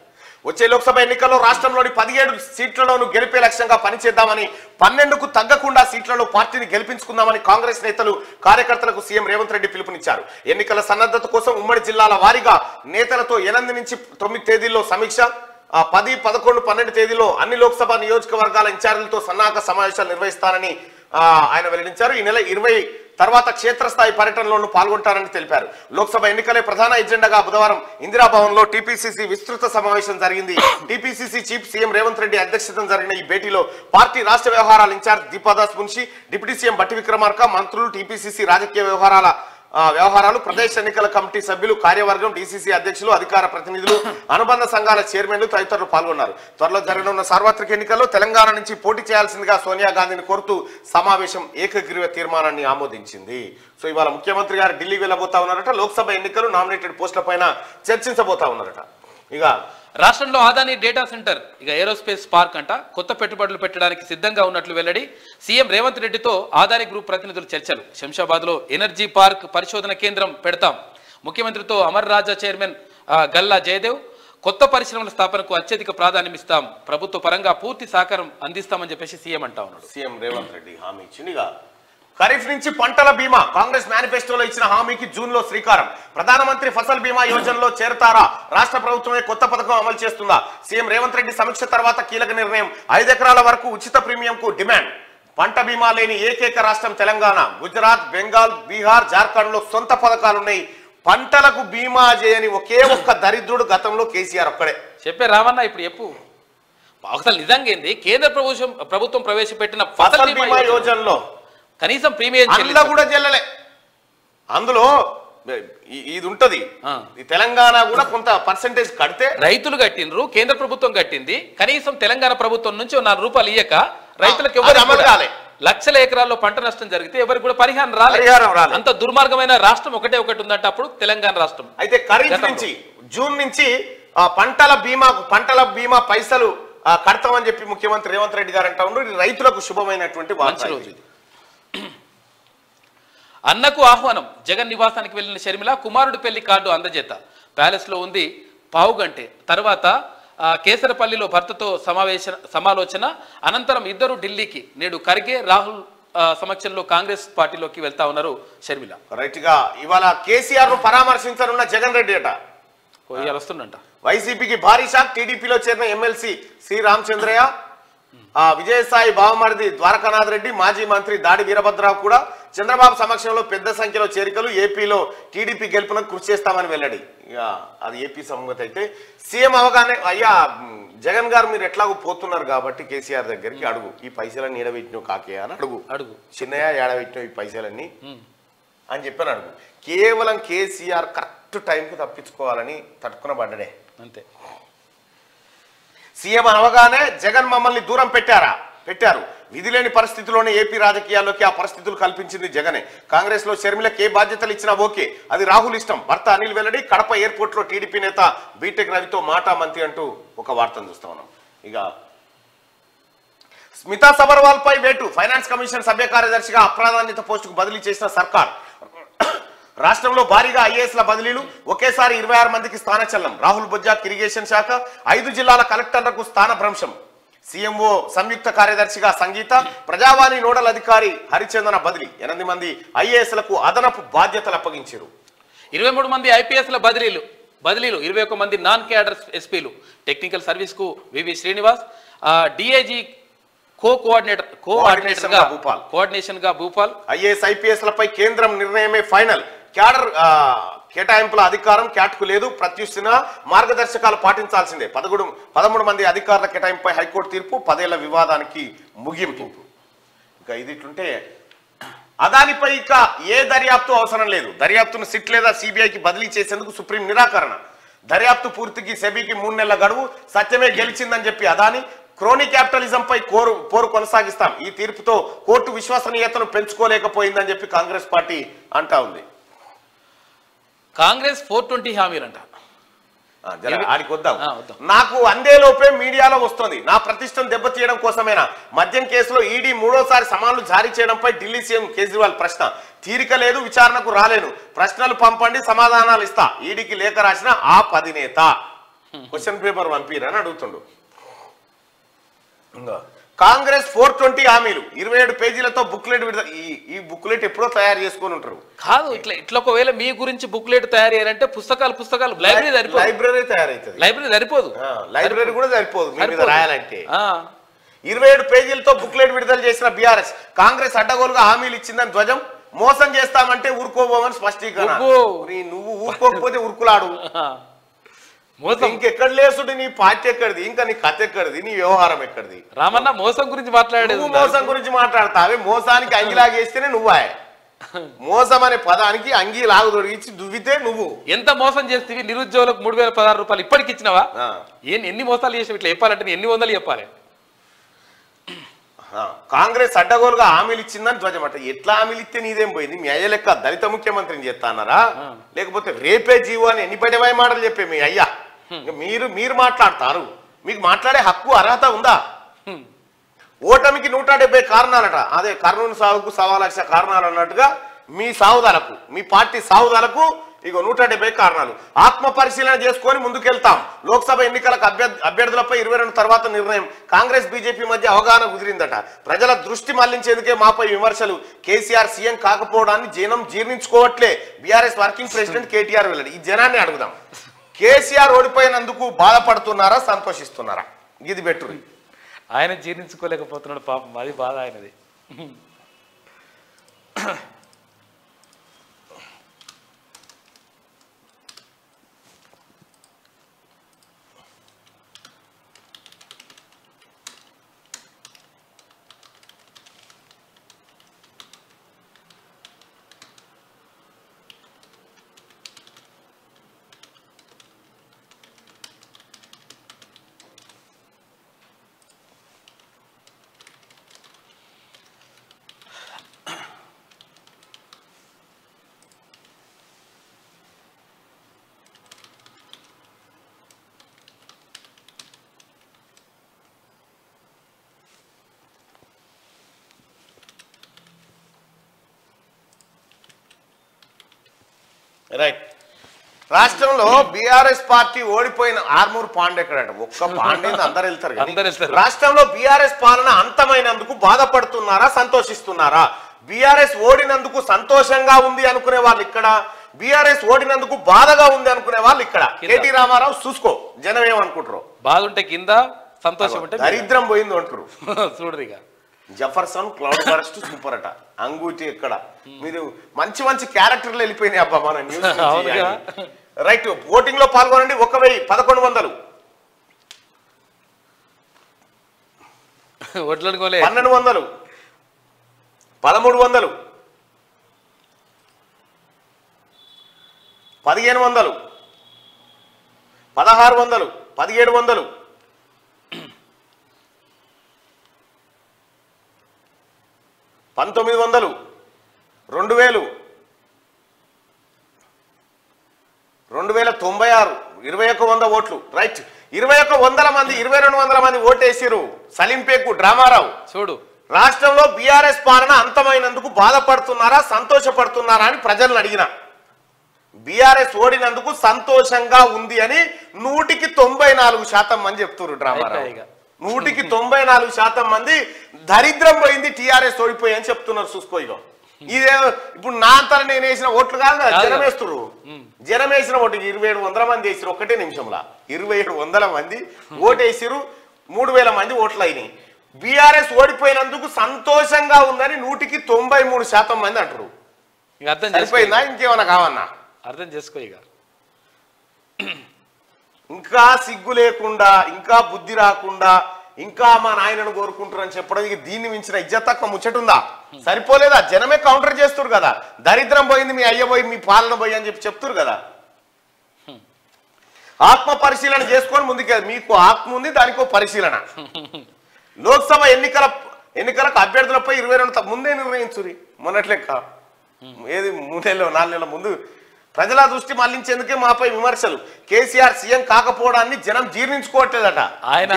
వచ్చే లోక్సభ ఎన్నికల్లో రాష్ట్రంలోని 17 సీట్లలోనూ గెలిపే లక్ష్యంగా పనిచేద్దామని, 12కు తగ్గకుండా సీట్లలో పార్టీని గెలిపించుకుందామని కాంగ్రెస్ నేతలు, కార్యకర్తలకు సీఎం రేవంత్ రెడ్డి పిలుపునిచ్చారు. ఎన్నికల సన్నద్ధత కోసం ఉమ్మడి జిల్లాల వారీగా నేతలతో 8 నుంచి 9 తేదీల్లో సమీక్ష. 10, 11, 12 తేదీలో అన్ని లోక్సభ నియోజకవర్గాల ఇన్ఛార్జీలతో సన్నాహక సమావేశాలు నిర్వహిస్తారని ఆయన వెల్లడించారు. ఈ నెల 20 తర్వాత క్షేత్రస్థాయి పర్యటనలోనూ పాల్గొంటారని తెలిపారు. లోక్సభ ఎన్నికలే ప్రధాన ఎజెండాగా బుధవారం ఇందిరాభవన్ లో టీపీసీసీ విస్తృత సమావేశం జరిగింది. TPCC chief CM Revanth Reddy అధ్యక్షతన జరిగిన ఈ భేటీలో పార్టీ రాష్ట్ర వ్యవహారాల incharge Deepadas Munshi, deputy CM Bhatti Vikramarka, మంత్రులు, టీపీసీసీ రాజకీయ వ్యవహారాల వ్యవహారాలు, ప్రదేశ్ ఎన్నికల కమిటీ సభ్యులు, కార్యవర్గం, డీసీసీ అధ్యక్షులు, అధికార ప్రతినిధులు, అనుబంధ సంఘాల చైర్మన్లు తదితరులు పాల్గొన్నారు. త్వరలో జరగనున్న సార్వత్రిక ఎన్నికల్లో తెలంగాణ నుంచి పోటీ చేయాల్సిందిగా సోనియా గాంధీని కోరుతూ సమావేశం ఏకగ్రీవ తీర్మానాన్ని ఆమోదించింది. సో ఇవాళ ముఖ్యమంత్రి గారు ఢిల్లీ వెళ్ళబోతా ఉన్నారట. లోక్సభ ఎన్నికలు నామినేటెడ్ పోస్టుల పైన చర్చించబోతా ఉన్నారట. ఇక రాష్ట్రంలో Adani data centre aerospace park అంట కొత్త పెట్టుబడులు పెట్టడానికి సిద్ధంగా ఉన్నట్లు వెల్లడి. సీఎం రేవంత్ రెడ్డితో అదానీ గ్రూప్ ప్రతినిధులు చర్చలు. శంషాబాద్ లో ఎనర్జీ పార్క్ పరిశోధన కేంద్రం పెడతాం. ముఖ్యమంత్రితో అమర్ రాజా చైర్మన్ గల్లా జయదేవ్. కొత్త పరిశ్రమల స్థాపనకు అత్యధిక ప్రాధాన్యం ఇస్తాం, ప్రభుత్వ పరంగా పూర్తి సహకారం అందిస్తామని చెప్పేసి సీఎం అంటా ఉన్నాడు. సీఎం రేవంత్ రెడ్డి హామీ ఇచ్చిందిగా. ఖరీఫ్ నుంచి పంటల బీమా కాంగ్రెస్ మేనిఫెస్టోలో ఇచ్చిన హామీకి జూన్ లో శ్రీకారం. ప్రధానమంత్రి ఫసల్ బీమా యోజనలో చేరతారా? రాష్ట్ర ప్రభుత్వమే కొత్త పథకం అమలు చేస్తుందా? సీఎం రేవంత్ రెడ్డి సమీక్ష తర్వాత కీలక నిర్ణయం. 5 ఎకరాల వరకు ఉచిత ప్రీమియంకు డిమాండ్. పంట బీమా లేని ఏకైక రాష్ట్రం తెలంగాణ. గుజరాత్, బెంగాల్, బీహార్, జార్ఖండ్ లో సొంత పథకాలున్నాయి. పంటలకు బీమా చేయని ఒకే ఒక్క దరిద్రుడు గతంలో కేసీఆర్ ఒక్కడే. చెప్పే రావన్న ఇప్పుడు చెప్పు అసలు నిజంగా ఏంది? కేంద్ర ప్రభుత్వం ప్రవేశపెట్టిన ఫసల్ బీమా యోజనలో కనీసం ప్రీమియం కూడా చెల్లలే. అందులో ఇది ఉంటది, ఈ తెలంగాణ కూడా కొంత పర్సెంటేజ్ కడితే రైతులు కట్టినరు, కేంద్ర ప్రభుత్వం కట్టింది. కనీసం తెలంగాణ ప్రభుత్వం నుంచి 4 రూపాయలు ఇయ్యక రైతులకు ఎవరు అమలు కాలే. లక్షల ఎకరాల్లో పంట నష్టం జరిగితే ఎవరికి కూడా పరిహారం రాలేదు. అంత దుర్మార్గమైన రాష్ట్రం ఒకటే ఒకటి ఉందంటే అప్పుడు తెలంగాణ రాష్ట్రం. అయితే ఖరీఫ్ నుంచి జూన్ నుంచి పంటల బీమా పైసలు కడతామని చెప్పి ముఖ్యమంత్రి రేవంత్ రెడ్డి గారు అంటా ఉన్నారు. రైతులకు శుభమైనటువంటి మంచి రోజు ఇది. అన్నకు ఆహ్వానం. జగన్ నివాసానికి వెళ్లిన షర్మిల కుమారుడు పెళ్లి కార్డు అందజేత. ప్యాలెస్ లో ఉంది పావుగంటే. తర్వాత కేసరపల్లిలో భర్తతో సమాలోచన అనంతరం ఇద్దరు ఢిల్లీకి. నేడు ఖర్గే, రాహుల్ సమక్షంలో కాంగ్రెస్ పార్టీలోకి వెళ్తా ఉన్నారు షర్మిల. రైట్ గా ఇవాళ కేసీఆర్ ను పరామర్శించనున్న జగన్ రెడ్డి అట వస్తుందంట. వైసీపీకి భారీ షాక్. టీడీపీలో చేరిన ఎమ్మెల్సీ శ్రీ రామచంద్రయ్య, విజయసాయి బావమరిది ద్వారకానాథ్ రెడ్డి, మాజీ మంత్రి దాడి వీరభద్రరావు కూడా చంద్రబాబు సమక్షంలో పెద్ద సంఖ్యలో చేరికలు. ఏపీలో టీడీపీ గెలుపునకు కృషి చేస్తామని వెల్లడి. ఇక అది ఏపీ సంగతి. అయితే సీఎం అవగానే అయ్యా జగన్ గారు మీరు ఎట్లాగూ పోతున్నారు కాబట్టి కేసీఆర్ దగ్గరికి అడుగు, ఈ పైసలన్నీ ఏడబెట్టినావు కాకే అని అడుగు చిన్నయ్య ఏడబెట్టినావు ఈ పైసలన్నీ అని చెప్పని అడుగు. కేవలం కేసీఆర్ కరెక్ట్ టైంకి తప్పించుకోవాలని తట్టుకునబడ్డడే అంతే. సీఎం అవగానే జగన్ మమ్మల్ని దూరం పెట్టారు. విధి లేని పరిస్థితిలోనే ఏపీ రాజకీయాల్లోకి ఆ పరిస్థితులు కల్పించింది జగనే. కాంగ్రెస్ లో షర్మిలకు ఏ బాధ్యతలు ఇచ్చినా ఓకే, అది రాహుల్ ఇష్టం. భర్త అనిల్ వెల్లడి. కడప ఎయిర్పోర్ట్ లో టీడీపీ నేత బీటెక్ రవితో మాటా మంతి అంటూ ఒక వార్తను చూస్తా ఉన్నాం. ఇక స్మితా సబర్వాల్ పై వేటు. ఫైనాన్స్ కమిషన్ సభ్య కార్యదర్శిగా అప్రాధాన్యత పోస్టుకు బదిలీ చేసిన సర్కార్. రాష్ట్రంలో భారీగా ఐఏఎస్ల బదిలీలు. ఒకేసారి 26 మందికి స్థానచలనం. రాహుల్ బొజ్జాక్ ఇరిగేషన్ శాఖ. 5 జిల్లాల కలెక్టర్లకు స్థానభ్రంశం. సీఎంఓ సంయుక్త కార్యదర్శిగా సంగీత, ప్రజావాణి నోడల్ అధికారి హరిచందన బదిలీ. 8 మంది ఐఏఎస్లకు అదనపు బాధ్యతలు అప్పగించారు. 23 మంది ఐపీఎస్ల బదిలీలు. 21 మంది నాన్ క్యాడర్ ఎస్పీలు. టెక్నికల్ సర్వీస్ కు వివి శ్రీనివాస్. డిఐజీ కోఆర్డినేషన్ గా భూపాల్. ఐఏఎస్ ఐపీఎస్లపై కేంద్రం నిర్ణయమే ఫైనల్. క్యాడర్ కేటాయింపుల అధికారం క్యాట్కు లేదు. ప్రత్యుష్టిన మార్గదర్శకాలు పాటించాల్సిందే. 13 మంది అధికారుల కేటాయింపుపై హైకోర్టు తీర్పు. 10 ఏళ్ల వివాదానికి ముగింపు. ఇక ఇది ఇట్లుంటే అదానిపై ఇక ఏ దర్యాప్తు అవసరం లేదు. దర్యాప్తును సిట్ లేదా సిబిఐకి బదిలీ చేసేందుకు సుప్రీం నిరాకరణ. దర్యాప్తు పూర్తికి సెబీకి 3 నెలల గడువు. సత్యమే గెలిచిందని చెప్పి అదాని. క్రోనీ క్యాపిటలిజం పై పోరు కొనసాగిస్తాం. ఈ తీర్పుతో కోర్టు విశ్వసనీయతను పెంచుకోలేకపోయిందని చెప్పి కాంగ్రెస్ పార్టీ అంటా ఉంది. కాంగ్రెస్ 420 హామీలంట. ఆడికి వద్దాం. నాకు అందేలోపే మీడియాలో వస్తుంది. నా ప్రతిష్టను దెబ్బతీయడం కోసమేనా? మద్యం కేసులో ఈడీ 3వ సమన్లు జారీ చేయడంపై ఢిల్లీ సీఎం కేజ్రీవాల్ ప్రశ్న. తీరిక లేదు, విచారణకు రాలేను. ప్రశ్నలు పంపండి, సమాధానాలు ఇస్తా. ఈడీకి లేఖ రాసిన ఆప్ అధినేత. క్వశ్చన్ పేపర్ పంపిరని అడుగుతుండు. కాంగ్రెస్ 420 హామీలు. 27 పేజీలతో బుక్లెట్ విడుదల. ఈ బుక్లెట్ ఎప్పుడో తయారు చేసుకొని ఉంటారు. కాదు ఇట్లా ఒకవేళ మీ గురించి బుక్లెట్ తయారు చేయాలంటే పుస్తకాలు లైబ్రరీ తయారైతుంది. లైబ్రరీ సరిపోదు. లైబ్రరీ కూడా సరిపోదు రాయాలంటే. 27 పేజీలతో బుక్లెట్ విడుదల చేసిన బీఆర్ఎస్. కాంగ్రెస్ అడ్డగోలుగా హామీలు ఇచ్చిందని ధ్వజం. మోసం చేస్తామంటే ఊరుకోబోమని స్పష్టీకరణ. నువ్వు ఊరుకోకపోతే ఉరుకులాడు. ఇంకెక్కడ లేసుడు? నీ పార్టీ ఎక్కడిది? ఇంకా నీ కథ ఎక్కడిది? నీ వ్యవహారం ఎక్కడిది? రామన్న మోసం గురించి మాట్లాడేది. మోసం గురించి మాట్లాడతావే. మోసానికి అంగిలాగేస్తేనే నువ్వే. మోసం అనే పదానికి అంగీ లాగు దొరికించి దువ్వితే నువ్వు ఎంత మోసం చేస్తే నిరుద్యోగులకు 3016 రూపాయలు ఇప్పటికి ఇచ్చినావా? ఎన్ని మోసాలు చేసి ఇట్లా చెప్పాలంటే ఎన్ని వందలు చెప్పాలి? కాంగ్రెస్ అడ్డగోలుగా హామీలు ఇచ్చిందని ధ్వజమట. ఎట్లా హామీలు ఇస్తే నీదేం పోయింది? మీ అయ్య లెక్క దళిత ముఖ్యమంత్రిని చేస్తా అన్నారా? లేకపోతే రేపే జీవో అని ఎన్ని పడివై మాటలు చెప్పే మీ అయ్యా? మీరు మాట్లాడతారు, మీకు మాట్లాడే హక్కు అర్హత ఉందా? ఓటమికి 170 కారణాలట. అదే కర్నూలు సాగుకు 1,00,000 కారణాలు అన్నట్టుగా మీ సావుదాలకు, మీ పార్టీ సావుదాలకు ఇగో 170 కారణాలు. ఆత్మ పరిశీలన చేసుకొని ముందుకెళ్తాం. లోక్సభ ఎన్నికలకు అభ్యర్థులపై 22 తర్వాత నిర్ణయం. కాంగ్రెస్ బీజేపీ మధ్య అవగాహన కుదిరిందట. ప్రజల దృష్టి మళ్లించేందుకే మాపై విమర్శలు. కేసీఆర్ సీఎం కాకపోవడాన్ని జనం జీర్ణించుకోవట్లే. బీఆర్ఎస్ వర్కింగ్ ప్రెసిడెంట్ కేటీఆర్ వెళ్ళాడు. ఈ జనాన్ని అడుగుదాం, కేసీఆర్ ఓడిపోయినందుకు బాధపడుతున్నారా, సంతోషిస్తున్నారా? ఇది బెటర్. ఆయన జీర్ణించుకోలేకపోతున్నాడు పాపం, అది బాధ ఆయనది. రైట్. రాష్ట్రంలో బీఆర్ఎస్ పార్టీ ఓడిపోయిన ఆర్మూర్ పాండే ఎక్కడట? ఒక్క పాండే అందరు వెళ్తారు. రాష్ట్రంలో బీఆర్ఎస్ పాలన అంతమైనందుకు బాధపడుతున్నారా, సంతోషిస్తున్నారా? బీఆర్ఎస్ ఓడినందుకు సంతోషంగా ఉంది అనుకునే వాళ్ళు ఇక్కడ, బీఆర్ఎస్ ఓడినందుకు బాధగా ఉంది అనుకునే వాళ్ళు ఇక్కడ. కేటీ రామారావు చూసుకో, జనం ఏమనుకుంటారు? బాధ ఉంటే కింద, సంతోషం ఉంటే దరిద్రం పోయింది అంటారు. చూడరిగా జఫర్సన్ క్లౌడ్ బరస్ట్ సూపర్ అట. అంగూటి ఎక్కడ? మీరు మంచి మంచి క్యారెక్టర్లు వెళ్ళిపోయినాయి అబ్బా మన న్యూస్. రైట్. ఓటింగ్ లో పాల్గొనండి. 1,1100, 1200, 1300, 1500, 1600, 1700, 1900, 2000, 2096, 2100 ఓట్లు. రైట్. 2100 మంది, 2200 మంది ఓటేసిరు సలీంపేకు డ్రామారావు. చూడు, రాష్ట్రంలో బీఆర్ఎస్ పాలన అంతమైనందుకు బాధపడుతున్నారా, సంతోషపడుతున్నారా అని ప్రజలను అడిగిన. బీఆర్ఎస్ ఓడినందుకు సంతోషంగా ఉంది అని 194% మంది చెప్తున్నారు డ్రామారావు. 194% మంది దరిద్రం పోయింది టీఆర్ఎస్ ఓడిపోయి అని చెప్తున్నారు. చూసుకో, ఇగో ఇదే ఇప్పుడు నా అంతా నేను వేసిన ఓట్లు కాదు కదా, జనం వేస్తున్నారు. జనం వేసిన ఓటుకి 2700 మంది వేసిరు ఒక్కటే నిమిషంలో. 2700 మంది ఓటేసిరు, 3000 మంది ఓట్లు అయినాయి. బీఆర్ఎస్ ఓడిపోయినందుకు సంతోషంగా ఉందని 193% మంది అంటారు. సరిపోయిందా? ఇంకేమన్నా కావన్నా? అర్థం చేసుకో. ఇక ఇంకా సిగ్గు లేకుండా, ఇంకా బుద్ధి రాకుండా, ఇంకా మా నాయనను కోరుకుంటారని చెప్పడం ఇక దీన్ని మించిన ఇజ్జత్ తక్కువ ముచ్చటుందా? సరిపోలేదా? జనమే కౌంటర్ చేస్తారు కదా. దరిద్రం పోయింది, మీ అయ్య పోయి, మీ పాలన పోయి అని చెప్తున్నారు కదా. ఆత్మ పరిశీలన చేసుకొని ముందుకే. మీకు ఆత్మ ఉంది, దానికో పరిశీలన. లోక్సభ ఎన్నికలకు అభ్యర్థులపై 22 ముందే నిర్ణయించురి. మొన్నట్లెక్క ఏది 3 నెలలు 4 నెలల ముందు ప్రజల దృష్టి మళ్లించేందుకే మాపై విమర్శలు. కేసీఆర్ సీఎం కాకపోవడాన్ని జనం జీర్ణించుకోవట్లేదట.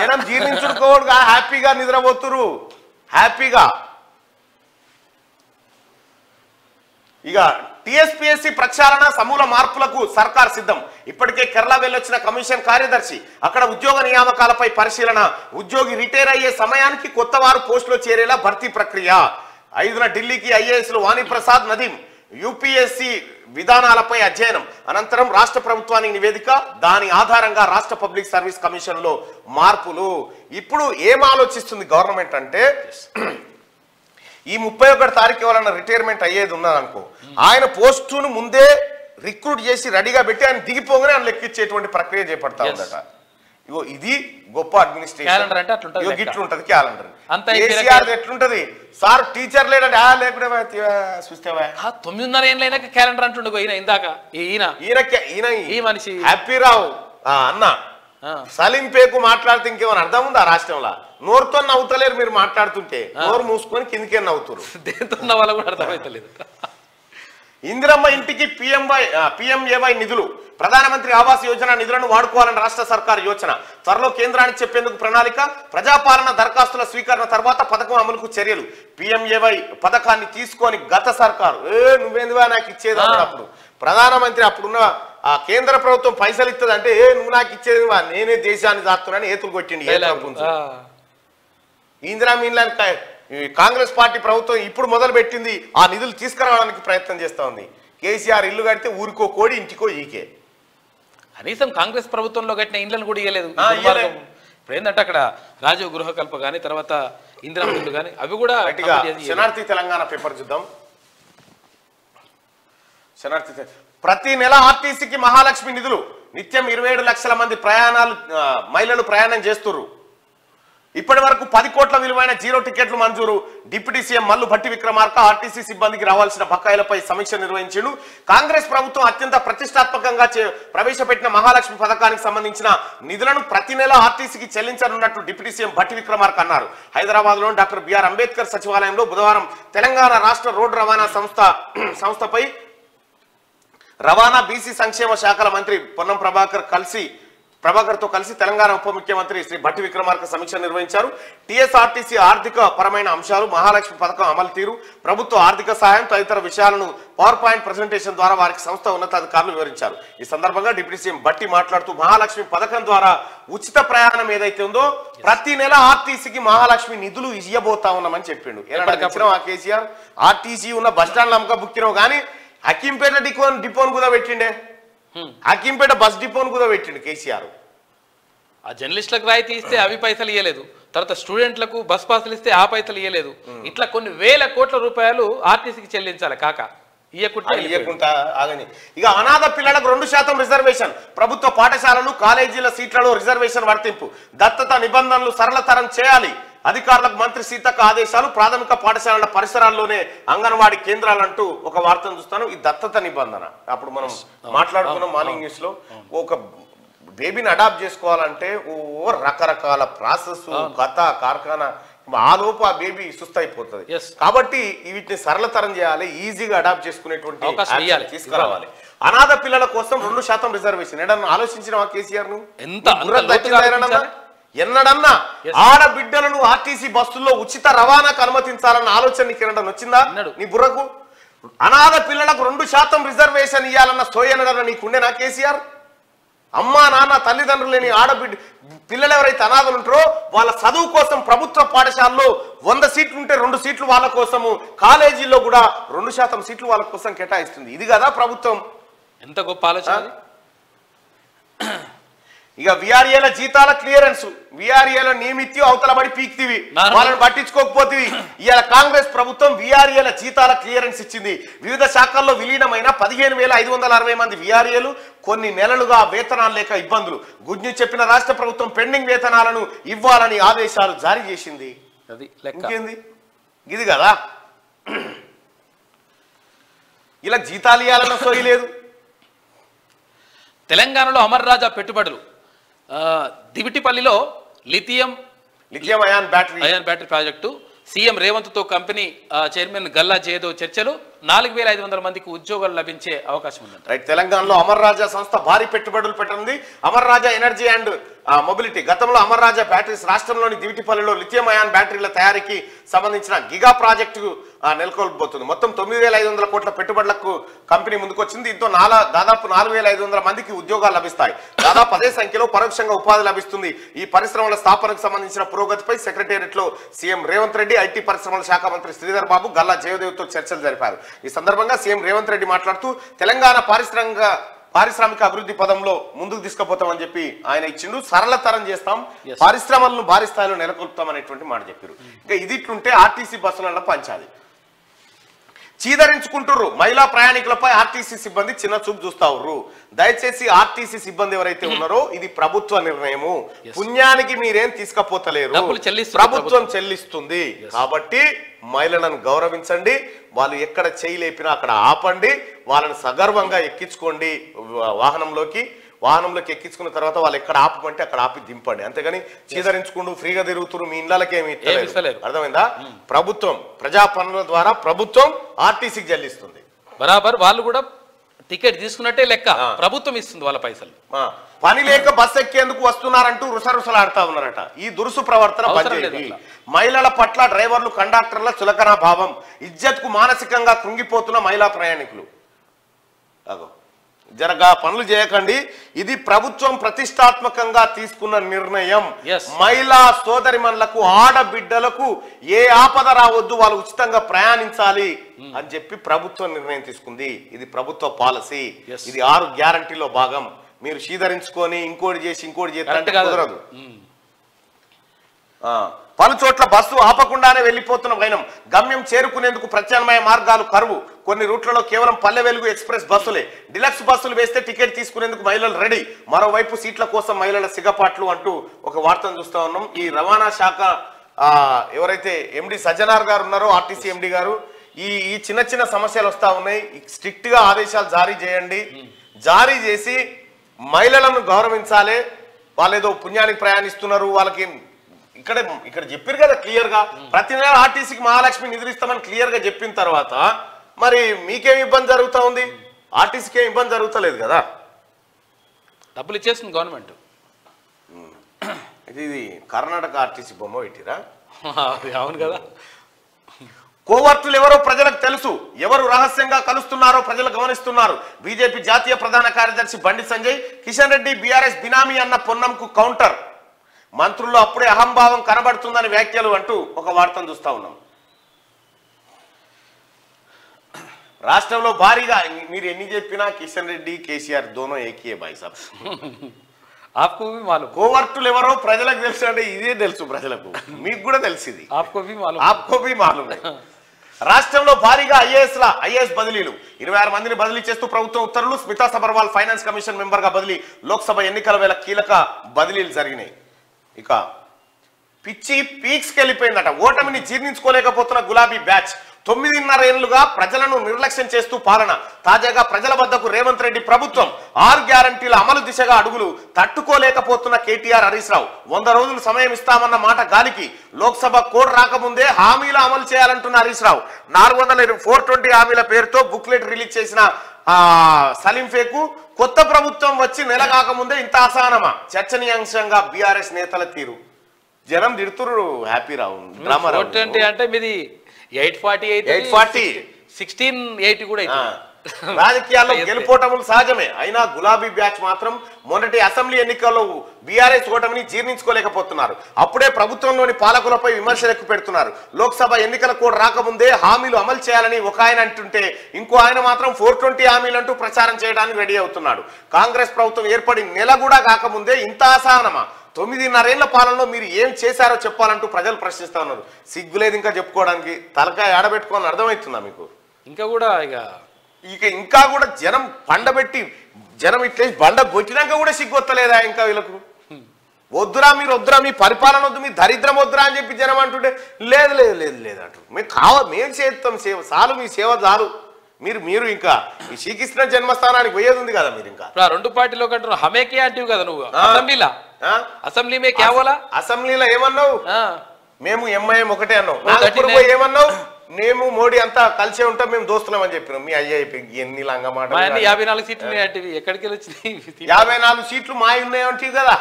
జనం జీర్ణించుకోవడుగా హ్యాపీగా నిద్రపోతురు, హ్యాపీగా. ఇక టీఎస్పీఎస్సీ ప్రక్షాళన సమూల మార్పులకు సర్కార్ సిద్ధం. ఇప్పటికే కేరళ వెళ్ళొచ్చిన కమిషన్ కార్యదర్శి అక్కడ ఉద్యోగ నియామకాలపై పరిశీలన. ఉద్యోగి రిటైర్ అయ్యే సమయానికి కొత్త వారు పోస్టులో చేరేలా భర్తీ ప్రక్రియ. 5న ఢిల్లీకి ఐఏఎస్లు వాణిప్రసాద్, నదీం. యూపీఎస్సీ విధానాలపై అధ్యయనం అనంతరం రాష్ట్ర ప్రభుత్వానికి నివేదిక. దాని ఆధారంగా రాష్ట్ర పబ్లిక్ సర్వీస్ కమిషన్ లో మార్పులు. ఇప్పుడు ఏం ఆలోచిస్తుంది గవర్నమెంట్ అంటే, ఈ 31 తారీఖు ఎవరైనా రిటైర్మెంట్ అయ్యేది ఉన్నదనుకో, ఆయన పోస్టును ముందే రిక్రూట్ చేసి రెడీగా పెట్టి ఆయన దిగిపోగానే ఆయన లెక్కించేటువంటి ప్రక్రియ చేపడతా ఉందట. ఇగో ఇది గొప్ప అడ్మినిస్ట్రేషన్. క్యాలెండర్ అంటే అట్లుంటది, ఇట్లుంటది క్యాలెండర్. అంతా కేసీఆర్ ఎట్లుంటది సార్, టీచర్ లేడంటే లేకుండా చూస్తావా 9.5 ఏళ్ళైనా క్యాలెండర్ అంటుండు ఈయన. ఇందాక ఈయన ఈ మనిషి హ్యాపీరావు అన్న సలీంపేకు మాట్లాడితే ఇంకేమైనా అర్థం ఉందా రాష్ట్రంలో? నోరుతో నవ్వుతలేరు మీరు మాట్లాడుతుంటే, నోరు మూసుకొని కిందికే నవ్వుతారు. దేంతో వాళ్ళ కూడా అర్థమైతలేదు. ఇందిరమ్మ ఇంటికి పిఎంఏవై నిధులు, ప్రధానమంత్రి ఆవాస్ యోజన నిధులను వాడుకోవాలని రాష్ట్ర సర్కారు యోచన. త్వరలో కేంద్రానికి చెప్పేందుకు ప్రణాళిక. ప్రజాపాలన దరఖాస్తుల స్వీకరణ తర్వాత పథకం అమలుకు చర్యలు. పిఎంఏవై పథకాన్ని తీసుకొని గత సర్కారు నువ్వేందువా నాకు ఇచ్చేది అప్పుడు ప్రధానమంత్రి అప్పుడున్న ఆ కేంద్ర ప్రభుత్వం పైసలు ఇస్తుంది అంటే నువ్వు నాకు ఇచ్చేది నేనే దేశాన్ని దాస్తున్నాను ఏతులు కొట్టిండి. ఇందిరా కాంగ్రెస్ పార్టీ ప్రభుత్వం ఇప్పుడు మొదలు పెట్టింది, ఆ నిధులు తీసుకురావడానికి ప్రయత్నం చేస్తా ఉంది. కేసీఆర్ ఇల్లు కడితే ఊరికో కోడి ఇంటికో ఈకే. కనీసం కాంగ్రెస్ ప్రభుత్వంలో కట్టిన ఇండ్లను కూడా ఇవ్వలేదు. ఇప్పుడు ఏంటంటే అక్కడ రాజీవ్ గృహకల్ప కానీ తర్వాత ఇందిరా ఇల్లు కానీ అవి కూడా. శనార్థి తెలంగాణ పేపర్ చూద్దాం. శనార్థి ప్రతి నెల ఆర్టీసీకి మహాలక్ష్మి నిధులు. నిత్యం 27 లక్షల మంది మహిళలు ప్రయాణం చేస్తున్నారు. ఇప్పటి వరకు 10 కోట్ల విలువైన 0 టికెట్లు మంజూరు. Deputy CM Mallu Bhatti Vikramarka RTC సిబ్బందికి రావాల్సిన బకాయిలపై సమీక్ష నిర్వహించిండు. కాంగ్రెస్ ప్రభుత్వం అత్యంత ప్రతిష్టాత్మకంగా ప్రవేశపెట్టిన మహాలక్ష్మి పథకానికి సంబంధించిన నిధులను ప్రతి నెల ఆర్టీసీకి చెల్లించనున్నట్టు డిప్యూటీ సీఎం భట్టి విక్రమార్క అన్నారు. హైదరాబాద్ లోని డాక్టర్ బిఆర్ అంబేద్కర్ సచివాలయంలో బుధవారం తెలంగాణ రాష్ట్ర రోడ్డు రవాణా సంస్థపై రవాణా బీసీ సంక్షేమ శాఖల మంత్రి పొన్నం ప్రభాకర్తో కలిసి తెలంగాణ ఉప ముఖ్యమంత్రి శ్రీ భట్టి విక్రమార్క సమీక్ష నిర్వహించారు. టీఎస్ఆర్టీసీ ఆర్థిక పరమైన అంశాలు, మహాలక్ష్మి పథకం అమలు తీరు, ప్రభుత్వ ఆర్థిక సహాయం తదితర విషయాలను పవర్ పాయింట్ ప్రెజెంటేషన్ ద్వారా వారికి సంస్థ ఉన్నతాధికారులు వివరించారు. ఈ సందర్భంగా డిప్యూటీ సీఎం భట్టి మాట్లాడుతూ మహాలక్ష్మి పథకం ద్వారా ఉచిత ప్రయాణం ఏదైతే ఉందో ప్రతి నెల ఆర్టీసీకి మహాలక్ష్మి నిధులు ఇవ్వబోతా ఉన్నామని చెప్పిండు. ఆ కేసీఆర్ ఆర్టీసీ ఉన్న బస్టాండ్ అమ్మక బుక్కినావు కానీ హకీంపేట డిపోను కూడా పెట్టిండే, హకీంపేట బస్ డిపోను కూడా పెట్టిండు కేసీఆర్. ఆ జర్నలిస్టులకు రాయితీ ఇస్తే అవి పైసలు ఇవ్వలేదు, తర్వాత స్టూడెంట్లకు బస్ పాసులు ఇస్తే ఆ పైసలు ఇవ్వలేదు. ఇట్లా కొన్ని వేల కోట్ల రూపాయలు ఆర్టీసీకి చెల్లించాలి కాక ఇయ్యకుంటా ఆగని. ఇక అనాథ పిల్లలకు 2% రిజర్వేషన్. ప్రభుత్వ పాఠశాలలు కాలేజీల సీట్లలో రిజర్వేషన్ వర్తింపు. దత్తత నిబంధనలు సరళతరం చేయాలి. అధికారులకు మంత్రి సీతక్క ఆదేశాలు. ప్రాథమిక పాఠశాలల పరిసరాల్లోనే అంగన్వాడీ కేంద్రాలంటూ ఒక వార్తను చూస్తాను. ఈ దత్తత నిబంధన అప్పుడు మనం మాట్లాడుకున్నాం మార్నింగ్ న్యూస్ లో. ఒక బేబీని అడాప్ట్ చేసుకోవాలంటే రకరకాల ప్రాసెస్, కథ, కార్ఖానా, ఆ లోపు ఆ బేబీ సుస్థైపోతుంది. కాబట్టి వీటిని సరళతరం చేయాలి, ఈజీగా అడాప్ట్ చేసుకునేటువంటి తీసుకురావాలి. అనాథ పిల్లల కోసం 2% రిజర్వేషన్. ఏడన్నా ఆలోచించిన కేసీఆర్ ను ఎన్నడన్నా ఆడబిడ్డలను ఆర్టీసీ బస్సుల్లో ఉచిత రవాణాకు అనుమతించాలన్న ఆలోచన నీకు ఎన్నడన్నా వచ్చిందా నీ బుర్రకు? అనాథ పిల్లలకు 2% రిజర్వేషన్ ఇవ్వాలన్న సోయనడన్నా నీకుండేనా కేసీఆర్? అమ్మా నాన్న తల్లిదండ్రులు లేని ఆడబిడ్డ పిల్లలు ఎవరైతే అనాథలు ఉంటారో వాళ్ళ చదువు కోసం ప్రభుత్వ పాఠశాలలో 100 సీట్లు ఉంటే 2 సీట్లు వాళ్ళ కోసము, కాలేజీల్లో కూడా 2% సీట్లు వాళ్ళ కోసం కేటాయిస్తుంది. ఇది కదా ప్రభుత్వం. ఎంత గొప్ప ఆలోచన. ఇక విఆర్ఏల జీతాల క్లియరెన్స్. విఆర్ఏల నియమిత్తి అవతల పడి పీక్తివి, వాళ్ళని పట్టించుకోకపోతే. ఇవాళ కాంగ్రెస్ ప్రభుత్వం విఆర్ఏల జీతాల క్లియరెన్స్ ఇచ్చింది. వివిధ శాఖల్లో విలీనమైన 15,560 మంది విఆర్ఏలు కొన్ని నెలలుగా వేతనాలు లేక ఇబ్బందులు. గుడ్ న్యూస్ చెప్పిన రాష్ట్ర ప్రభుత్వం పెండింగ్ వేతనాలను ఇవ్వాలని ఆదేశాలు జారీ చేసింది. ఇంకేంది ఇది కదా, ఇలా జీతాలు ఇవ్వాలన్న సోయి లేదు. తెలంగాణలో అమర్ రాజా పెట్టుబడులు. దివిటిపల్లిలో lithium ion battery project. CM Revanth తో కంపెనీ చైర్మన్ గల్లా జయదేవ్ చర్చలు. 4,500 మందికి ఉద్యోగాలు లభించే అవకాశం ఉంది. రైట్. తెలంగాణలో అమర్ రాజా సంస్థ భారీ పెట్టుబడులు పెట్టనుంది. అమర్ రాజా ఎనర్జీ అండ్ మొబిలిటీ. గతంలో అమర్ రాజా బ్యాటరీస్ రాష్ట్రంలోని దివిటిపల్లిలో లిథియం అయాన్ బ్యాటరీల తయారీకి సంబంధించిన గిగా ప్రాజెక్టు నెలకొల్పబోతుంది. మొత్తం 9,500 కోట్ల పెట్టుబడులకు కంపెనీ ముందుకొచ్చింది. దీంతో దాదాపు 4,500 మందికి ఉద్యోగాలు లభిస్తాయి. దాదాపు అదే సంఖ్యలో పరోక్షంగా ఉపాధి లభిస్తుంది. ఈ పరిశ్రమల స్థాపనకు సంబంధించిన పురోగతిపై సెక్రటేరియట్ లో సీఎం రేవంత్ రెడ్డి, ఐటీ పరిశ్రమల శాఖ మంత్రి శ్రీధర్ బాబు, గల్లా జయదేవ్ తో చర్చలు జరిపారు. ఈ సందర్భంగా సీఎం రేవంత్ రెడ్డి మాట్లాడుతూ తెలంగాణ పారిశ్రామిక అభివృద్ధి పదంలో ముందుకు తీసుకుపోతామని చెప్పి ఆయన ఇచ్చిండు. సరళతరం చేస్తాం, పరిశ్రమలను భారీ స్థాయిలో నెలకొల్పుతాం అనేటువంటి మాట చెప్పారు. ఇంకా ఇది ఇట్లుంటే ఆర్టీసీ బస్సులలో పంచాలి. చీదరించుకుంటుర్రు. మహిళా ప్రయాణికులపై ఆర్టీసీ సిబ్బంది చిన్న చూపు చూస్తా ఉర్రు. దయచేసి ఆర్టీసీ సిబ్బంది ఎవరైతే ఉన్నారో ఇది ప్రభుత్వ నిర్ణయము, పుణ్యానికి మీరేం తీసుకపోతలేరు, ప్రభుత్వం చెల్లిస్తుంది. కాబట్టి మహిళలను గౌరవించండి, వాళ్ళు ఎక్కడ చేయలేపినా అక్కడ ఆపండి, వాళ్ళని సగర్వంగా ఎక్కించుకోండి వాహనంలోకి ఎక్కించుకున్న తర్వాత వాళ్ళు ఎక్కడ ఆపమంటే అక్కడ ఆపి దింపండి. అంతేగాని చీదరించుకుంటూ ఫ్రీగా తిరుగుతున్నారు, మీ ఇళ్ళకేమి ఇస్తలేరు. అర్థమైందా? ప్రభుత్వం ప్రజా పనుల ద్వారా ప్రభుత్వం ఆర్టీసీకి చెల్లిస్తుంది. బరాబర్ వాళ్ళు కూడా టికెట్ తీసుకున్నట్టే లెక్క, ప్రభుత్వం ఇస్తుంది వాళ్ళ పైసలు. పని లేక బస్సు ఎక్కేందుకు వస్తున్నారంటూ రుసరుసలాడుతా ఉన్నారట. ఈ దురుసు ప్రవర్తన బంద్. మహిళల పట్ల డ్రైవర్లు కండక్టర్ల చులకన భావం, ఇజ్జత్కు మానసికంగా కృంగిపోతున్న మహిళా ప్రయాణికులు. జరగా పనులు చేయకండి, ఇది ప్రభుత్వం ప్రతిష్టాత్మకంగా తీసుకున్న నిర్ణయం. మహిళా సోదరిమణులకు ఆడబిడ్డలకు ఏ ఆపద రావద్దు, వాళ్ళు ఉచితంగా ప్రయాణించాలి అని చెప్పి ప్రభుత్వం నిర్ణయం తీసుకుంది. ఇది ప్రభుత్వ పాలసీ, ఇది 6 గ్యారంటీలో భాగం. మీరు చీదరించుకొని ఇంకోటి చేసి కుదరదు. పలు చోట్ల బస్సు ఆపకుండానే వెళ్లిపోతున్న వైనం, గమ్యం చేరుకునేందుకు ప్రత్యామ్నాయ మార్గాలు కరువు. కొన్ని రూట్లలో కేవలం పల్లె వెలుగు ఎక్స్ప్రెస్ బస్సులే, డిలక్స్ బస్సులు వేస్తే టికెట్ తీసుకునేందుకు మహిళలు రెడీ. మరోవైపు సీట్ల కోసం మహిళల సిగపాట్లు అంటూ ఒక వార్తను చూస్తా ఉన్నాం. ఈ రవాణా శాఖ ఎవరైతే ఎండి సజ్జనార్ గారు ఉన్నారో, ఆర్టీసీ ఎండి గారు, ఈ చిన్న చిన్న సమస్యలు వస్తా ఉన్నాయి, స్ట్రిక్ట్ గా ఆదేశాలు జారీ చేయండి, జారీ చేసి మహిళలను గౌరవించాలి. వాళ్ళేదో పుణ్యానికి ప్రయాణిస్తున్నారు, వాళ్ళకి ఇక్కడ చెప్పారు కదా క్లియర్ గా, ప్రతి నెల ఆర్టీసీకి మహాలక్ష్మి నిధులు ఇస్తామని క్లియర్ గా చెప్పిన తర్వాత మరి మీకేం ఇబ్బంది జరుగుతా ఉంది? ఆర్టీసీకి ఏం ఇబ్బంది జరుగుతలేదు కదా, డబ్బులు ఇచ్చేస్తుంది గవర్నమెంట్. ఇది కర్ణాటక ఆర్టీసీ బొమ్మ పెట్టిరా? అవును కదా. కోవర్టులు ఎవరో ప్రజలకు తెలుసు, ఎవరు రహస్యంగా కలుస్తున్నారో ప్రజలు గమనిస్తున్నారు. బీజేపీ జాతీయ ప్రధాన కార్యదర్శి బండి సంజయ్, కిషన్ రెడ్డి బీఆర్ఎస్ బినామీ అన్న పొన్నంకు కౌంటర్. మంత్రుల్లో అప్పుడే అహంభావం కనబడుతుందని వ్యాఖ్యలు అంటూ ఒక వార్తను చూస్తా ఉన్నాం. రాష్ట్రంలో భారీగా మీరు ఎన్ని చెప్పినా కిషన్ రెడ్డి కేసీఆర్ దోనో ఏకీయే భాయ్ సాబ్. కోవర్టులు ఎవరో ప్రజలకు తెలుసు అంటే ఇదే తెలుసు ప్రజలకు, మీకు కూడా తెలిసింది. రాష్ట్రంలో భారీగా ఐఏఎస్ బదిలీలు, 26 మందిని బదిలీ చేస్తూ ప్రభుత్వం ఉత్తర్వులు. Smita Sabharwal finance commission member గా బదిలీ. లోక్సభ ఎన్నికల వేళ కీలక బదిలీలు జరిగినాయి. ఇక పిచ్చి పీక్స్కి వెళ్ళిపోయిందట. ఓటమిని జీర్ణించుకోలేకపోతున్న గులాబీ బ్యాచ్. 9.5 ఏళ్లుగా ప్రజలను నిర్లక్ష్యం చేస్తూ పాలన. తాజాగా ప్రజల వద్దకు రేవంత్ రెడ్డి ప్రభుత్వం 6 గ్యారంటీల అమలు దిశగా అడుగులు. తట్టుకోలేకపోతున్న కేటీఆర్, హరీష్ రావు 100 రోజులు సమయం ఇస్తామన్న మాట గాలికి. లోక్సభ కోడ్ రాకముందే హామీలు అమలు చేయాలంటున్న హరీష్ రావు. 420 హామీల పేరుతో బుక్లెట్ రిలీజ్ చేసిన సలీంఫేకు కొత్త ప్రభుత్వం వచ్చి నెల కాకముందే ఇంత అసహనమా? చర్చనీయాంశంగా బీఆర్ఎస్ నేతల తీరు. జనం తిడుతురు హ్యాపీ రావు. అంటే మీది 840 1680 కూడా రాజకీయాల్లో గెలుపోటములు సహజమే. అయినా గులాబీ బ్యాచ్ మాత్రం మొన్నటి అసెంబ్లీ ఎన్నికల్లో బీఆర్ఎస్ ఓటమిని జీర్ణించుకోలేకపోతున్నారు. అప్పుడే ప్రభుత్వంలోని పాలకులపై విమర్శలు ఎక్కువ పెడుతున్నారు. లోక్సభ ఎన్నికల కూడా రాకముందే హామీలు అమలు చేయాలని ఒక ఆయన అంటుంటే ఇంకో ఆయన మాత్రం 420 హామీలంటూ ప్రచారం చేయడానికి రెడీ అవుతున్నాడు. కాంగ్రెస్ ప్రభుత్వం ఏర్పడి నెల కూడా కాకముందే ఇంత అసహనమా? 9.5 ఏళ్ల పాలనలో మీరు ఏం చేశారో చెప్పాలంటూ ప్రజలు ప్రశ్నిస్తా ఉన్నారు. సిగ్గులేదు ఇంకా చెప్పుకోవడానికి, తలకాయ ఆడబెట్టుకోవాలని అర్థమవుతుందా మీకు? ఇంకా కూడా జనం పండబెట్టి జనం ఇట్లే బండ కొట్టినాక కూడా సిగ్గొత్తలేదా ఇంకా వీళ్ళకు? వద్దురా మీరు, వద్దురా మీ పరిపాలన వద్దు, మీ దరిద్రం వద్దురా అని చెప్పి జనం అంటుంటే లేదు లేదు లేదు లేదు అంటారు. మేము చేస్తాం సేవ, చాలు మీ సేవ చాలు. మీరు ఇంకా ఈ శ్రీకృష్ణ జన్మస్థానానికి పోయేది ఉంది కదా, మీరు ఇంకా 2 పార్టీలో కంటున్నావు హమేకే అంటివి కదా నువ్వు. అసెంబ్లీలో ఏమన్నావు? మేము ఎంఐఎం ఒకటే అన్నావు. ఏమన్నావు? మేము మోడీ అంతా కలిసే ఉంటాం, మేము దోస్తున్నాం అని చెప్పినాం. మీ అయ్యా ఎన్ని లంగమాట. 54 సీట్లు ఎక్కడికి వచ్చినాయి? 54 సీట్లు మా ఉన్నాయంటే కదా,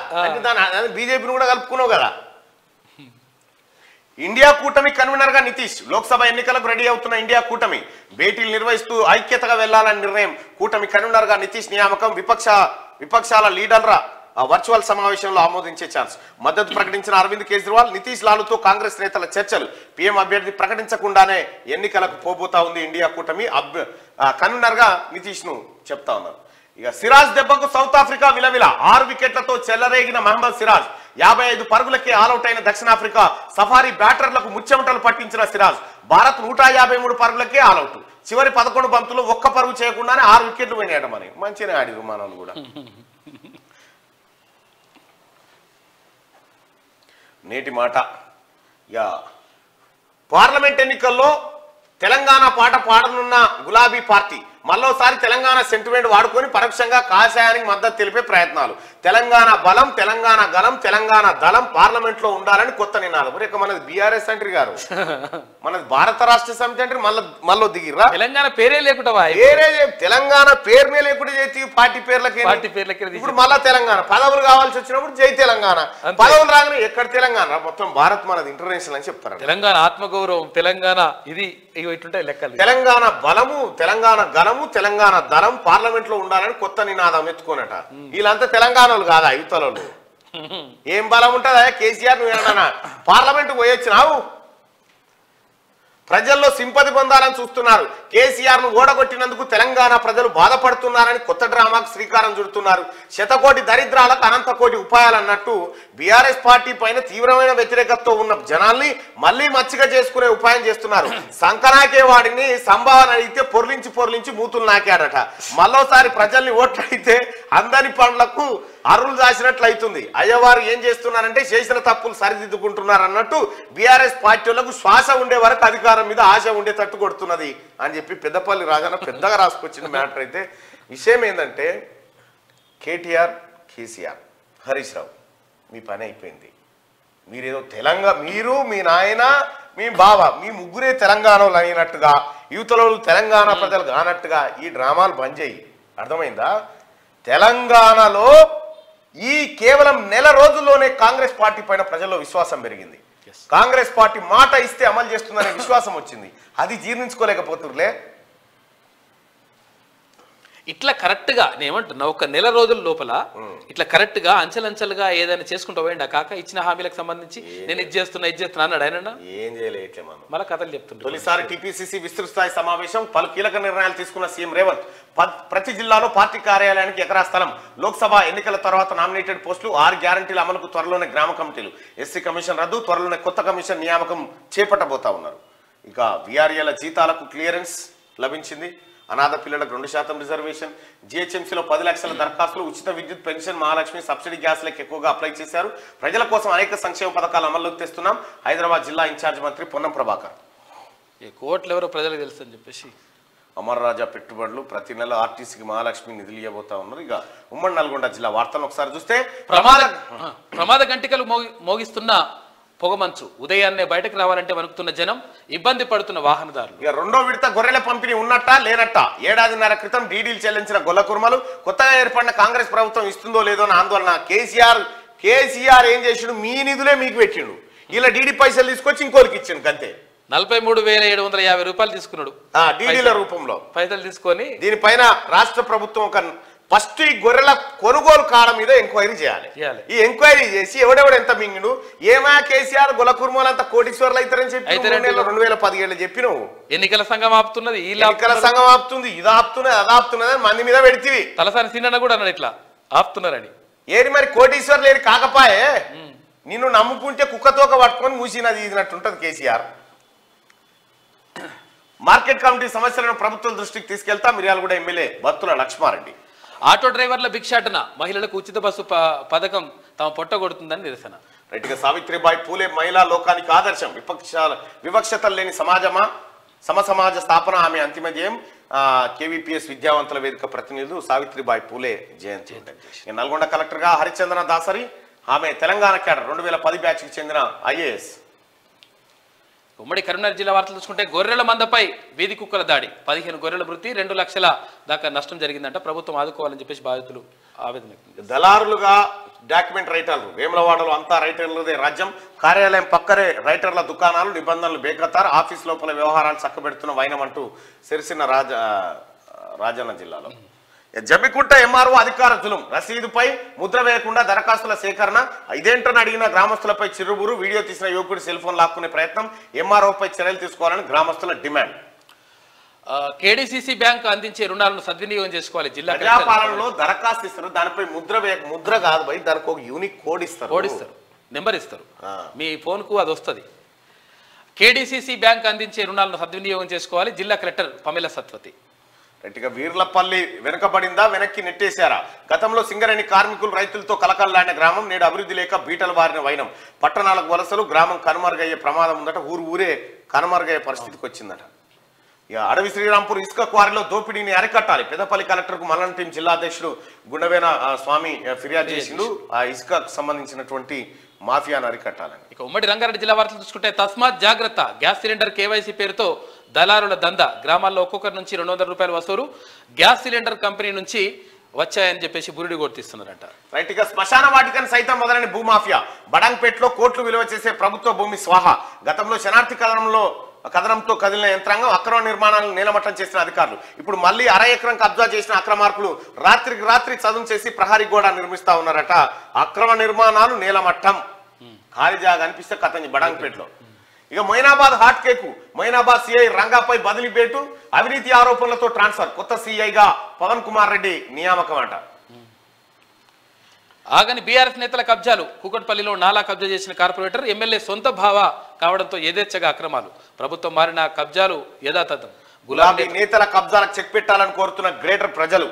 బీజేపీని కూడా కలుపుకున్నావు కదా. ఇండియా కూటమి కన్వీనర్ గా నితీష్. లోక్సభ ఎన్నికలకు రెడీ అవుతున్న ఇండియా కూటమి భేటీలు నిర్వహిస్తూ ఐక్యతగా వెళ్లాలని నిర్ణయం. కూటమి కన్వీనర్ గా నితీష్ నియామకం. విపక్షాల లీడర్ల వర్చువల్ సమావేశంలో ఆమోదించే ఛాన్స్. మద్దతు ప్రకటించిన అరవింద్ కేజ్రీవాల్. నితీష్ లాలుతో కాంగ్రెస్ నేతల చర్చలు. పీఎం అభ్యర్థి ప్రకటించకుండానే ఎన్నికలకు పోబోతా ఉంది ఇండియా కూటమి. కన్వీనర్ గా నితీష్ ను చెప్తా ఉన్నారు. ఇక సిరాజ్ దెబ్బకు సౌత్ ఆఫ్రికా విలవిల. 6 వికెట్లతో చెల్లరేగిన మహమ్మద్ సిరాజ్. 55 పరుగులకే ఆల్అౌట్ అయిన దక్షిణాఫ్రికా. సఫారీ బ్యాటర్లకు ముచ్చెమటలు పట్టించిన సిరాజ్. భారత్ 153 పరుగులకే ఆల్అౌట్. చివరి 11 బంతులు ఒక్క పరుగు చేయకుండానే 6 వికెట్లు పోయినాయట. మరి మంచిగానే ఆడిరు మనోళ్ళు కూడా. నేటి మాట, పార్లమెంట్ ఎన్నికల్లో తెలంగాణ పాట పాడనున్న గులాబీ పార్టీ మరోసారి తెలంగాణ సెంటిమెంట్ వాడుకొని పరోక్షంగా కాషాయానికి మద్దతు తెలిపే ప్రయత్నాలు. తెలంగాణ బలం, తెలంగాణ గలం, తెలంగాణ దళం పార్లమెంట్ లో ఉండాలని కొత్త నినాదం. మరి మనది బీఆర్ఎస్ అంటారు గారు, మనది భారత రాష్ట్ర సమితి అంటే మళ్ళీ దిగిర్రా. తెలంగాణ పేరే లేకుండా తెలంగాణ పేరునే లేకుండా చేతి పార్టీ పేర్లకి ఇప్పుడు మళ్ళా తెలంగాణ పదవులు కావాల్సి వచ్చినప్పుడు జై తెలంగాణ, పదవులు రాగానే ఎక్కడ తెలంగాణ, మొత్తం భారత్ మనది ఇంటర్నేషనల్ అని చెప్తారు. తెలంగాణ ఆత్మగౌరవం, తెలంగాణ ఇది ఇటుంటే లెక్కలు. తెలంగాణ బలము, తెలంగాణ గలము, తెలంగాణ దళం పార్లమెంట్ లో ఉండాలని కొత్త నినాదం ఎత్తుకోనట. వీళ్ళంతా తెలంగాణలు కాదా యువతలు? ఏం బలం ఉంటుందా కేసీఆర్? నువ్వు పార్లమెంట్ పోయొచ్చినావు, ప్రజల్లో సింపతి పొందాలని చూస్తున్నారు. కేసీఆర్ ను ఓడగొట్టినందుకు తెలంగాణ ప్రజలు బాధపడుతున్నారని కొత్త డ్రామాకు శ్రీకారం చుడుతున్నారు. శతకోటి దరిద్రాలకు అనంత కోటి ఉపాయాలు అన్నట్టు బీఆర్ఎస్ పార్టీ పైన తీవ్రమైన వ్యతిరేకతతో ఉన్న జనాల్ని మళ్లీ మచ్చిక చేసుకునే ఉపాయం చేస్తున్నారు. సంకనాకే వాడిని సంభావన అడిగితే పొర్లించి మూతులు నాకాడట. మళ్ళోసారి ప్రజల్ని ఓట్లు అడిగితే అందరి పనులకు అరువులు దాచినట్లు అవుతుంది. అయ్యవారు ఏం చేస్తున్నారంటే చేసిన తప్పులు సరిదిద్దుకుంటున్నారు అన్నట్టు బీఆర్ఎస్ పార్టీలకు శ్వాస ఉండే వరకు అధికారం మీద ఆశ ఉండేటట్టు కొడుతున్నది అని చెప్పి పెద్దపల్లి రాజన్న పెద్దగా రాసుకొచ్చిన మ్యాటర్. అయితే విషయం ఏంటంటే కేటీఆర్, కేసీఆర్, హరీష్ రావు మీ పని అయిపోయింది. మీరేదో మీరు మీ నాయన మీ బావ మీ ముగ్గురే తెలంగాణలో అయినట్టుగా యువతలో తెలంగాణ ప్రజలు కానట్టుగా ఈ డ్రామాలు బంద్ చేయి. అర్థమైందా? తెలంగాణలో ఈ కేవలం నెల రోజుల్లోనే కాంగ్రెస్ పార్టీ పైన ప్రజల్లో విశ్వాసం పెరిగింది. కాంగ్రెస్ పార్టీ మాట ఇస్తే అమలు చేస్తుందనే విశ్వాసం వచ్చింది. అది జీర్ణించుకోలేకపోతుర్లే. ఇట్లా కరెక్ట్ గా నేనేమంటున్నా, ఒక నెల రోజుల లోపల ఇట్లా కరెక్ట్ గా అంచెలంచెలుగా ఏదైనా చేసుకుంటూ పోయిండా కాక ఇచ్చిన హామీలకు సంబంధించి నేను ఇది చేస్తున్నా అన్నాడు ఆయన. ఏం చేయలేదు మళ్ళీ కథలు చెప్తుంటారు. తొలిసారి టీపీసీసీ విస్తృత స్థాయి సమావేశం, పలు కీలక నిర్ణయాలు తీసుకున్న సీఎం రేవంత్. ప్రతి జిల్లాలో పార్టీ కార్యాలయానికి ఎకరా స్థలం, లోక్సభ ఎన్నికల తర్వాత నామినేటెడ్ పోస్టులు, 6 గ్యారంటీల అమలుకు త్వరలోనే గ్రామ కమిటీలు, ఎస్సీ కమిషన్ రద్దు, త్వరలోనే కొత్త కమిషన్ నియామకం చేపట్టబోతా ఉన్నారు. ఇక వీఆర్ఏల జీతాలకు క్లియరెన్స్ లభించింది. అనాథ పిల్లలకు 2% రిజర్వేషన్, జిహెచ్ఎంసీలో 10 లక్షల దరఖాస్తులు, ఉచిత విద్యుత్, పెన్షన్, మహాలక్ష్మి, సబ్సిడీ గ్యాస్లకు ఎక్కువగా అప్లై చేశారు. ప్రజల కోసం అనేక సంక్షేమ పథకాలు అమల్లోకి తెస్తున్నాం. హైదరాబాద్ జిల్లా ఇన్ఛార్జ్ మంత్రి పొన్నం ప్రభాకర్. కోట్లు ఎవరో ప్రజలకు తెలుసు అని చెప్పేసి అమర్ రాజా పెట్టుబడులు, ప్రతి నెల ఆర్టీసీకి మహాలక్ష్మి నిధులు ఇవ్వబోతా ఉన్నారు. ఇక ఉమ్మడి నల్గొండ జిల్లా వార్తలను ఒకసారి చూస్తే ప్రమాద గంటికలు మోగిస్తున్న పొగమంచు, ఉదయాన్నే బయటకు రావాలంటే వణుకుతున్న జనం, ఇబ్బంది పడుతున్న వాహనదారులు. ఇక రెండో విడత గొర్రెల పంపిణీ ఉన్నట్టా లేనట్టా? ఏడాదిన్నర క్రితం డీడీలు చెల్లించిన గొల్ల కుర్మలు కొత్తగా ఏర్పడిన కాంగ్రెస్ ప్రభుత్వం ఇస్తుందో లేదో అని ఆందోళన. కేసీఆర్ ఏం చేసిండు? మీ నిధులే మీకు పెట్టిండు. ఇలా డీడీ పైసలు తీసుకొచ్చి ఇంకోరికి ఇచ్చిండు అంతే. 43,750 రూపాయలు తీసుకున్నాడు డీడీల రూపంలో పైసలు తీసుకొని. దీనిపైన రాష్ట్ర ప్రభుత్వం ఒక ఫస్ట్ ఈ గొర్రెల కొనుగోలు కాడ మీద ఎంక్వైరీ చేయాలి. ఈ ఎంక్వైరీ చేసి ఎవడెవడు ఎంత మింగిడు, ఏమా కేసీఆర్ గొల్ల కుర్మలంతా కోటీశ్వర్లు అవుతారని చెప్పి 2017 చెప్పి నువ్వు ఎన్నికల సంఘం ఆపుతున్నది, ఎన్నికల సంఘం ఆపుతుంది, ఇది ఆపుతున్నది, అది ఆపుతున్నది అని మంది మీద పెడితివి. తలసాని సీనన్న కూడా అన్నాడు ఇట్లా ఆపుతున్నారని. ఏది మరి కోటీశ్వర్ లేని కాకపాయే నిన్ను నమ్ముకుంటే కుక్కతోక పట్టుకొని మూసినది ఇదినట్టుంటది కేసీఆర్. మార్కెట్ కమిటీ సమస్యలను ప్రభుత్వం దృష్టికి తీసుకెళ్తా మిర్యాలగూడ ఎమ్మెల్యే బత్తుల లక్ష్మారెడ్డి. ఆటో డ్రైవర్ల భిక్షాటన, మహిళలకు ఉచిత బస్సు పథకం తమ పొట్టగొడుతుందని నిరసన. రైట్గా సావిత్రిబాయి పూలే మహిళా లోకానికి ఆదర్శం, వివక్షతలు లేని సమసమాజ స్థాపన ఆమె అంతిమ ధ్యేయం. కేవీపీఎస్ విద్యావంతుల వేదిక ప్రతినిధులు సావిత్రిబాయి పూలే జయంతి. నల్గొండ కలెక్టర్గా హరిచంద్ర దాసరి, ఆమె తెలంగాణ క్యాడర్ 2010 బ్యాచ్కి చెందిన ఐఏఎస్. ఉమ్మడి కరీంనగర్ జిల్లా వార్తలు చూసుకుంటే గొర్రెల మందపై వీధి కుక్కల దాడి, 15 గొర్రెల మృతి, 2 లక్షల దాకా నష్టం జరిగిందంట. ప్రభుత్వం ఆదుకోవాలని చెప్పేసి బాధితులు ఆవేదన. దళారులుగా డాక్యుమెంట్ రైటర్లు, వేములవాడలో అంతా రైటర్లదే రాజ్యం. కార్యాలయం పక్కనే రైటర్ల దుకాణాలు, నిబంధనలు బేఖతారు, ఆఫీస్ లోపల వ్యవహారాలు చక్కబెడుతున్న వైనం అంటూ సిరిసిల్ల రాజన్న జిల్లాలో. జమ్మికుంట ఎంఆర్ఓ అధికార జులుం, రసీదుపై ముద్ర వేయకుండా దరఖాస్తుల సేకరణ, ఇదేంటని అడిగిన గ్రామస్తులపై చిరుబురు, వీడియో తీసిన యువకుడి సెల్ ఫోన్ లాక్కునే ప్రయత్నం, ఎంఆర్ఓపై చర్యలు తీసుకోవాలని గ్రామస్తుల డిమాండ్. కేడీసీసీ బ్యాంక్ అందించే రుణాలను సద్వినియోగం చేసుకోవాలి. జిల్లా ప్రజాపాలనలో దరఖాస్తు ఇస్తారు, దానిపై ముద్ర కాదు భయ్, దానికి ఒక యూనిక్ కోడ్ ఇస్తారు, నెంబర్ ఇస్తారు, మీ ఫోన్ కు అది వస్తుంది. కేడీసీసీ బ్యాంక్ అందించే రుణాలను సద్వినియోగం చేసుకోవాలి జిల్లా కలెక్టర్ పమేల సత్వతి. గట్టిగా వీర్లపల్లి వెనుకబడిందా, వెనక్కి నెట్టేశారా? గతంలో సింగరేణి కార్మికులు రైతులతో కలకల్లాడిన గ్రామం నేడు అభివృద్ధి లేక బీటలు బారిన వైనం. పట్టణాలకు వలసలు, గ్రామం కనుమరుగయ్యే ప్రమాదం ఉందట. ఊరే కనుమరుగయ్యే పరిస్థితికి వచ్చిందట. ఇక అడవి శ్రీరాంపూర్ ఇసుక క్వారీలో దోపిడీని అరికట్టాలి. పెద్దపల్లి కలెక్టర్కు మల్లన టీం జిల్లా అధ్యక్షుడు గుండవేన స్వామి ఫిర్యాదు చేసిండు. ఆ ఇసుకకు సంబంధించినటువంటి మాఫియాను అరికట్టాలని. ఇక ఉమ్మడి రంగారెడ్డి జిల్లా వార్తలు చూసుకుంటే తస్మాత్ జాగ్రత్త, గ్యాస్ సిలిండర్ కేవైసీ పేరుతో దళారుల దందా. గ్రామాల్లో ఒక్కొక్కరి నుంచి 200 రూపాయలు వసూలు. గ్యాస్ సిలిండర్ కంపెనీ నుంచి వచ్చాయని చెప్పేసి బురిడి కొట్టిస్తున్నారంట. రైట్. ఇక శ్మశాన వాటికను సైతం మొదలైన భూమాఫియా. బడంగ్పేటలో కోట్లు విలువ చేసే ప్రభుత్వ భూమి స్వాహ. గతంలో శనార్థి కథనంతో కదిలిన యంత్రాంగం అక్రమ నిర్మాణాలను నేలమట్టం చేసిన అధికారులు ఇప్పుడు మళ్ళీ అర ఎకరం కబ్జా చేసిన అక్రమార్కులు రాత్రికి రాత్రి చదును చేసి ప్రహారీ గోడ నిర్మిస్తా ఉన్నారట. అక్రమ నిర్మాణాలు నేలమట్టం. ఖాళీ జాగా అనిపిస్తే కథని బడంగ్పేటలో. ఇక Moinabad hot cake. Moinabad CI రంగాపై బదిలీపేటు. అవినీతి ఆరోపణలతో ట్రాన్స్ఫర్. కొత్త సిఐగా పవన్ కుమార్ రెడ్డి నియామకం అంట. ఆగని బీఆర్ఎస్ నేతల కబ్జాలు. కూకట్పల్లిలో నాలా కబ్జా చేసిన కార్పొరేటర్ ఎమ్మెల్యే సొంత భావ కావడంతో యథేచ్ఛగా అక్రమాలు. ప్రభుత్వం మారిన కబ్జాలు యథాతథం. గులాబీ నేతల కబ్జాలకు చెక్ పెట్టాలని కోరుతున్న గ్రేటర్ ప్రజలు.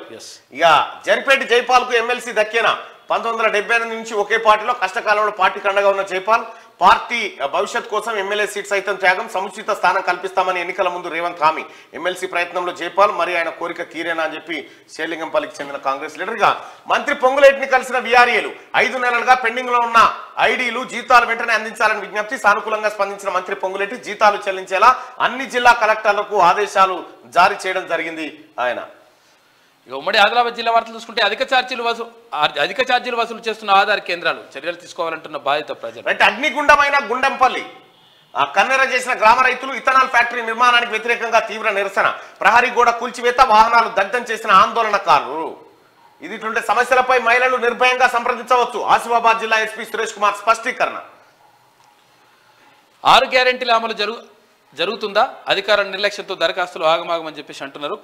ఇక జరిపేటి జైపాల్ కు ఎమ్మెల్సీ దక్కేనా? 1978 నుంచి ఒకే పార్టీలో కష్టకాలంలో పార్టీకి అండగా ఉన్న జైపాల్ పార్టీ భవిష్యత్ కోసం ఎమ్మెల్యే సీట్ సైతం త్యాగం. సముచిత స్థానం కల్పిస్తామని ఎన్నికల ముందు రేవంత్ హామీ. ఎమ్మెల్సీ ప్రయత్నంలో జైపాల్ మరి ఆయన కోరిక తీరేనా అని చెప్పి శేలింగంపల్లికి చెందిన కాంగ్రెస్ లీడర్గా మంత్రి పొంగులేటిని కలిసిన వీఆర్ఏలు 5 నెలలుగా పెండింగ్ లో ఉన్న ఐడీలు జీతాలు వెంటనే అందించాలని విజ్ఞప్తి. సానుకూలంగా స్పందించిన మంత్రి పొంగులేటి జీతాలు చెల్లించేలా అన్ని జిల్లా కలెక్టర్లకు ఆదేశాలు జారీ చేయడం జరిగింది ఆయన. ఇక ఉమ్మడి ఆదిలాబాద్ జిల్లా వార్తలు చూసుకుంటే అధిక ఛార్జీలు వసూలు చేస్తున్న ఆధార్ కేంద్రాలు. చర్యలు తీసుకోవాలంటున్న బాధిత ప్రజలు. అంటే అగ్నిగుండమైన గుండంపల్లి కన్నెర చేసిన గ్రామ రైతులు. ఇథనాల్ ఫ్యాక్టరీ నిర్మాణానికి వ్యతిరేకంగా తీవ్ర నిరసన. ప్రహరీ గోడ కూల్చివేత, వాహనాలు దగ్ధం చేసిన ఆందోళనకారులు. ఇది ఇట్లుంటే సమస్యలపై మహిళలు నిర్భయంగా సంప్రదించవచ్చు. ఆసిఫాబాద్ జిల్లా ఎస్పీ సురేష్ కుమార్ స్పష్టీకరణ. 6 గ్యారెంటీల అమలు జరుగుతుందా? అధికార నిర్లక్ష్యంతో దరఖాస్తులు ఆగమాగమని చెప్పేసి అంటున్నారు.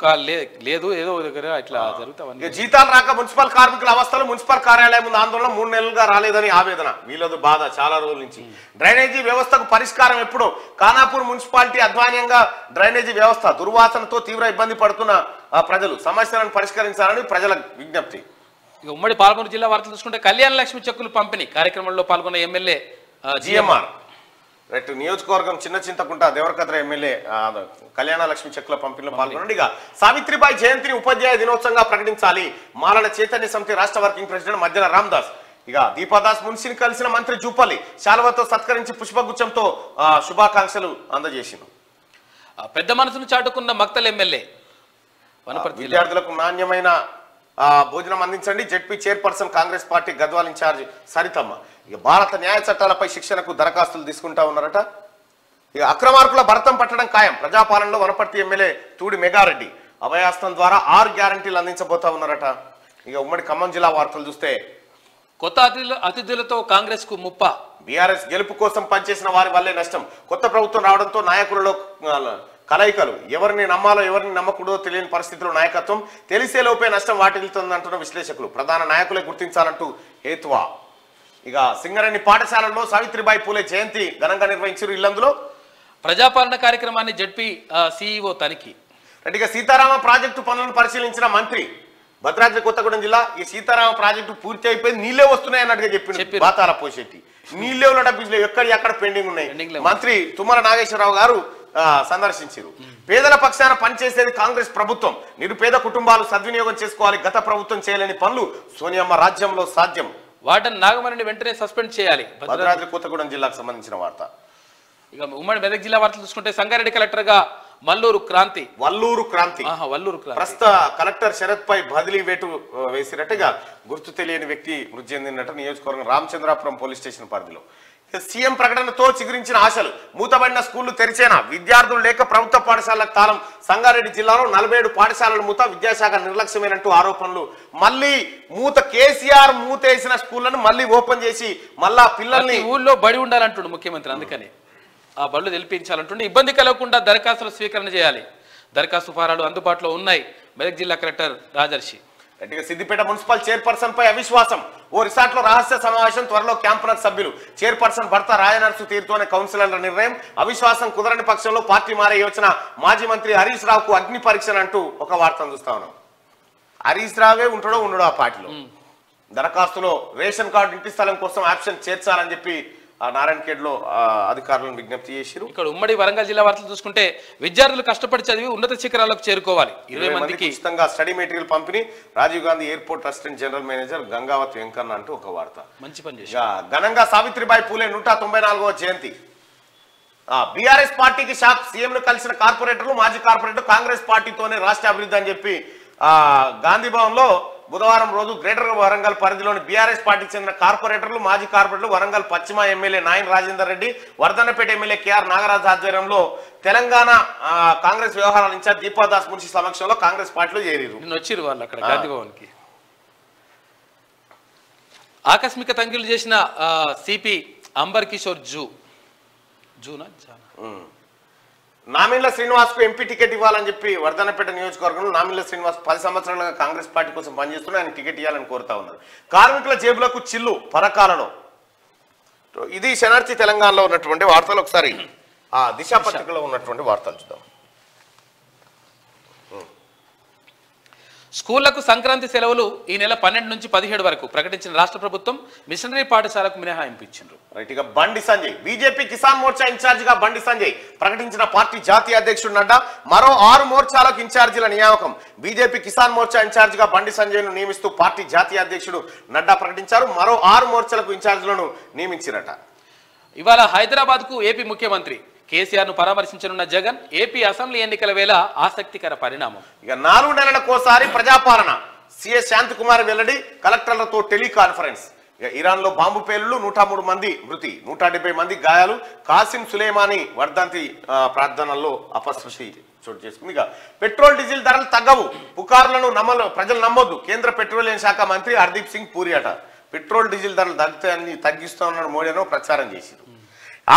లేదు ఏదో దగ్గర ఇట్లా జరుగుతావని. జీతాలు రాక మున్సిపల్ కార్మికుల అవస్థలు. మున్సిపల్ కార్యాలయం ముందు ఆందోళన. 3 నెలలుగా రాలేదని ఆవేదన. వీళ్ళది బాధ చాలా రోజుల నుంచి. డ్రైనేజీ వ్యవస్థకు పరిష్కారం ఎప్పుడో? ఖానాపూర్ మున్సిపాలిటీ అధ్వాన్యంగా డ్రైనేజీ వ్యవస్థ దుర్వాసనతో తీవ్ర ఇబ్బంది పడుతున్న ప్రజలు. సమస్యలను పరిష్కరించాలని ప్రజల విజ్ఞప్తి. ఇక ఉమ్మడి పాలమూరు జిల్లా వార్తలు చూసుకుంటే కళ్యాణ లక్ష్మి చెక్కులు పంపిణీ. కార్యక్రమంలో పాల్గొన్న ఎమ్మెల్యే జిఎంఆర్. రైట్. నియోజకవర్గం చిన్న చింతకుంట దేవరకద్ర ఎమ్మెల్యే కళ్యాణ లక్ష్మి చెక్కుల పంపిణీలో పాల్గొనండి. ఇక సావిత్రిబాయి జయంతిని ఉపాధ్యాయ దినోత్సవంగా ప్రకటించాలి. మాలల చైతన్య సమితి రాష్ట్ర వర్కింగ్ ప్రెసిడెంట్ మధ్యన రామ్దాస్. ఇక దీపాదాస్ మున్సిని కలిసిన మంత్రి జూపల్లి శాలువతో సత్కరించి పుష్పగుచ్చంతో శుభాకాంక్షలు అందజేసింది. పెద్ద మనసును చాటుకున్న మక్తల్ ఎమ్మెల్యే. విద్యార్థులకు నాణ్యమైన భోజనం అందించండి. ZP chairperson Congress party Gadwal incharge Saritamma. ఇక భారత న్యాయ చట్టాలపై శిక్షణకు దరఖాస్తులు తీసుకుంటా ఉన్నారట. ఇక అక్రమార్కుల భరతం పట్టడం ఖాయం. ప్రజాపాలనలో వనపర్తి ఎమ్మెల్యే తూడి మెగారెడ్డి అభయాస్తం ద్వారా 6 గ్యారంటీలు అందించబోతా ఉన్నారట. ఇక ఉమ్మడి ఖమ్మం జిల్లా వార్తలు చూస్తే కొత్త అతిథులతో కాంగ్రెస్ కు ముప్ప. బీఆర్ఎస్ గెలుపు కోసం పనిచేసిన వారి వల్లే నష్టం. కొత్త ప్రభుత్వం రావడంతో నాయకులలో కలయికలు. ఎవరిని నమ్మాలో ఎవరిని నమ్మకూడదో తెలియని పరిస్థితిలో నాయకత్వం. తెలిసే లోపే నష్టం వాటిల్లుతుందంటున్న విశ్లేషకులు. ప్రధాన నాయకులే గుర్తించాలంటూ హేతువా. ఇక సింగరేణి పాఠశాలలో సావిత్రిబాయి పూలే జయంతి ఘనంగా నిర్వహించారు. ఇల్లందులో ప్రజాపాలన కార్యక్రమాన్ని జెడ్పీ సిఇఓ తనిఖీ. ఇక సీతారామ ప్రాజెక్టు పనులను పరిశీలించిన మంత్రి. భద్రాద్రి కొత్తగూడెం జిల్లా ఈ సీతారామ ప్రాజెక్టు పూర్తి అయిపోయి నీళ్లే వస్తున్నాయి అన్నట్టుగా చెప్పింది బాతాల పోషెట్టి. నీళ్లే ఉన్న డబ్బులు ఎక్కడ పెండింగ్ ఉన్నాయి. మంత్రి తుమ్మల నాగేశ్వరరావు గారు సందర్శించారు. పేదల పక్షాన పనిచేసేది కాంగ్రెస్ ప్రభుత్వం. నిరుపేద కుటుంబాలు సద్వినియోగం చేసుకోవాలి. గత ప్రభుత్వం చేయలేని పనులు సోనియమ్మ రాజ్యంలో సాధ్యం. వార్డెన్ నాగమణిని వెంటనే సస్పెండ్ చేయాలి. భద్రాద్రి కొత్తగూడెం జిల్లాకు సంబంధించిన వార్త. ఇక ఉమ్మడి మెదక్ జిల్లా వార్తలు చూసుకుంటే సంగారెడ్డి కలెక్టర్ గా వల్లూరు క్రాంతి. ప్రస్తుత కలెక్టర్ శరత్ పై బదిలీ వేటు వేసినట్టుగా గుర్తు తెలియని వ్యక్తి మృతి చెందినట్టు నియోజకవర్గం రామచంద్రాపురం పోలీస్ స్టేషన్ పరిధిలో. సీఎం ప్రకటనతో చిగురించిన ఆశలు. మూతబడిన స్కూళ్లు తెరిచేనా? విద్యార్థులు లేక ప్రభుత్వ పాఠశాలకు తాళం. సంగారెడ్డి జిల్లాలో 47 పాఠశాలలు మూత. విద్యాశాఖ నిర్లక్ష్యమైనట్టు ఆరోపణలు. మళ్ళీ మూత. కేసీఆర్ మూతేసిన స్కూళ్లను మళ్ళీ ఓపెన్ చేసి మళ్ళా పిల్లల్ని ఊళ్ళో బడి ఉండాలంటుండు ముఖ్యమంత్రి. అందుకని ఆ బళ్ళు తెలిపించాలంటుండే. ఇబ్బంది కలగకుండా దరఖాస్తులు స్వీకరణ చేయాలి. దరఖాస్తు ఫారాలు అందుబాటులో ఉన్నాయి. మెదక్ జిల్లా కలెక్టర్ రాజర్షి. గట్టిగా సిద్దిపేట మున్సిపల్ చైర్పర్సన్ పై అవిశ్వాసం. ఓ రిసార్ట్ లో రహస్య సమావేశం, త్వరలో క్యాంపనర్ సభ్యులు. చైర్పర్సన్ భర్త రాయనర్సు తీరుతోనే కౌన్సిలర్ల నిర్ణయం. అవిశ్వాసం కుదరని పక్షంలో పార్టీ మారే యోచన. మాజీ మంత్రి హరీష్ రావుకు అగ్ని పరీక్ష అంటూ ఒక వార్తను చూస్తా ఉన్నాం. హరీష్ రావే ఉంటాడో ఉండడో ఆ పార్టీలో. దరఖాస్తులో రేషన్ కార్డు ఇంటి స్థలం కోసం ఆప్షన్ చేర్చాలని చెప్పి నారాయణఖేడ్లో అధికారులను విజ్ఞప్తి చేశారు. ఇక్కడ ఉమ్మడి వరంగల్ జిల్లా వార్తలు చూసుకుంటే విద్యార్థులు కష్టపడి చదివి ఉన్నత శిఖరాలకు చేరుకోవాలి. 20 మందికి ఉచితంగా స్టడీ మెటీరియల్ పంపిణీ. Rajiv Gandhi airport assistant general manager Gangavathi Venkanna అంటూ ఒక వార్త. మంచి పని చేశారు. ఘనంగా సావిత్రిబాయి పూలే 194వ జయంతి. బీఆర్ఎస్ పార్టీకి షాక్. సీఎం ను కలిసిన కార్పొరేటర్లు, మాజీ కార్పొరేటర్ కాంగ్రెస్ పార్టీతోనే రాష్ట్ర అభివృద్ధి అని చెప్పి గాంధీ భవన్ లో బుధవారం రోజు గ్రేటర్ వరంగల్ పరిధిలోని బీఆర్ఎస్ పార్టీకి చెందిన కార్పొరేటర్లు, మాజీ కార్పొరేటర్లు, వరంగల్ పశ్చిమ MLA Nayan Rajender Reddy, Wardhannapet MLA KR Nagaraj ఆధ్వర్యంలో తెలంగాణ కాంగ్రెస్ వ్యవహారాల ఇన్ఛార్జ్ దీపాదాస్ మున్షి సమక్షంలో కాంగ్రెస్ పార్టీలో చేరారు. వచ్చిరు వాళ్ళు అక్కడ గాంధీ భవన్ కి. ఆకస్మిక తనిఖీలు చేసిన సిపి అంబర్ కిషోర్ జూనా నామిన్ల శ్రీనివాస్ కు ఎంపీ టికెట్ ఇవ్వాలని చెప్పి వర్ధన్నపేట నియోజకవర్గంలో నామిన్ల శ్రీనివాస్ 10 సంవత్సరాలుగా కాంగ్రెస్ పార్టీ కోసం పనిచేస్తున్న ఆయన టికెట్ ఇవ్వాలని కోరుతా ఉన్నారు. కార్మికుల జేబులకు చిల్లు పరకాలలో. ఇది శనార్థి తెలంగాణలో ఉన్నటువంటి వార్తలు. ఒకసారి ఆ దిశ పత్రికలో ఉన్నటువంటి వార్తలు చూద్దాం. స్కూళ్లకు సంక్రాంతి సెలవులు ఈ నెల 12 నుంచి 17 వరకు ప్రకటించిన రాష్ట్ర ప్రభుత్వం మిషనరీ పాఠశాలకు మినహాయింపు ఇచ్చిండ్రు. రైట్. ఇక బండి సంజయ్ బీజేపీ కిసాన్ మోర్చా ఇన్ఛార్జ్ గా బండి సంజయ్ ప్రకటించిన పార్టీ జాతీయ అధ్యక్షుడు నడ్డా. మరో 6 మోర్చాలకు ఇన్ఛార్జీల నియామకం. బీజేపీ కిసాన్ మోర్చా ఇన్ఛార్జ్ గా బండి సంజయ్ ను నియమిస్తూ పార్టీ జాతీయ అధ్యక్షుడు నడ్డా ప్రకటించారు. మరో 6 మోర్చాలకు ఇన్ఛార్జీలను నియమించారట. ఇవాళ హైదరాబాద్ కు ఏపీ ముఖ్యమంత్రి కేసీఆర్ ను పరామర్శించనున్న జగన్. ఏపీ అసెంబ్లీ ఎన్నికల వేళ ఆసక్తికర పరిణామం. ఇక 4 నెలలకోసారి ప్రజాపాలన. సిఎస్ శాంతికుమార్ వెల్లడి. కలెక్టర్లతో టెలికాన్ఫరెన్స్. ఇక ఇరాన్ లో బాంబు పేలుళ్లు, 103 మంది మృతి, 170 మంది గాయాలు. కాసిం సులేమానీ వర్ధంతి ప్రార్థనల్లో అపశృతి చోటు చేసుకుంది. ఇక పెట్రోల్ డీజిల్ ధరలు తగ్గవు, పుకార్లను ప్రజలు నమ్మొద్దు. కేంద్ర పెట్రోలియం శాఖ మంత్రి హర్దీప్ సింగ్ పూరి అట. పెట్రోల్ డీజిల్ ధరలు తగ్గుతాయని తగ్గిస్తూ ఉన్నాడు మోడీ అని ప్రచారం చేశారు.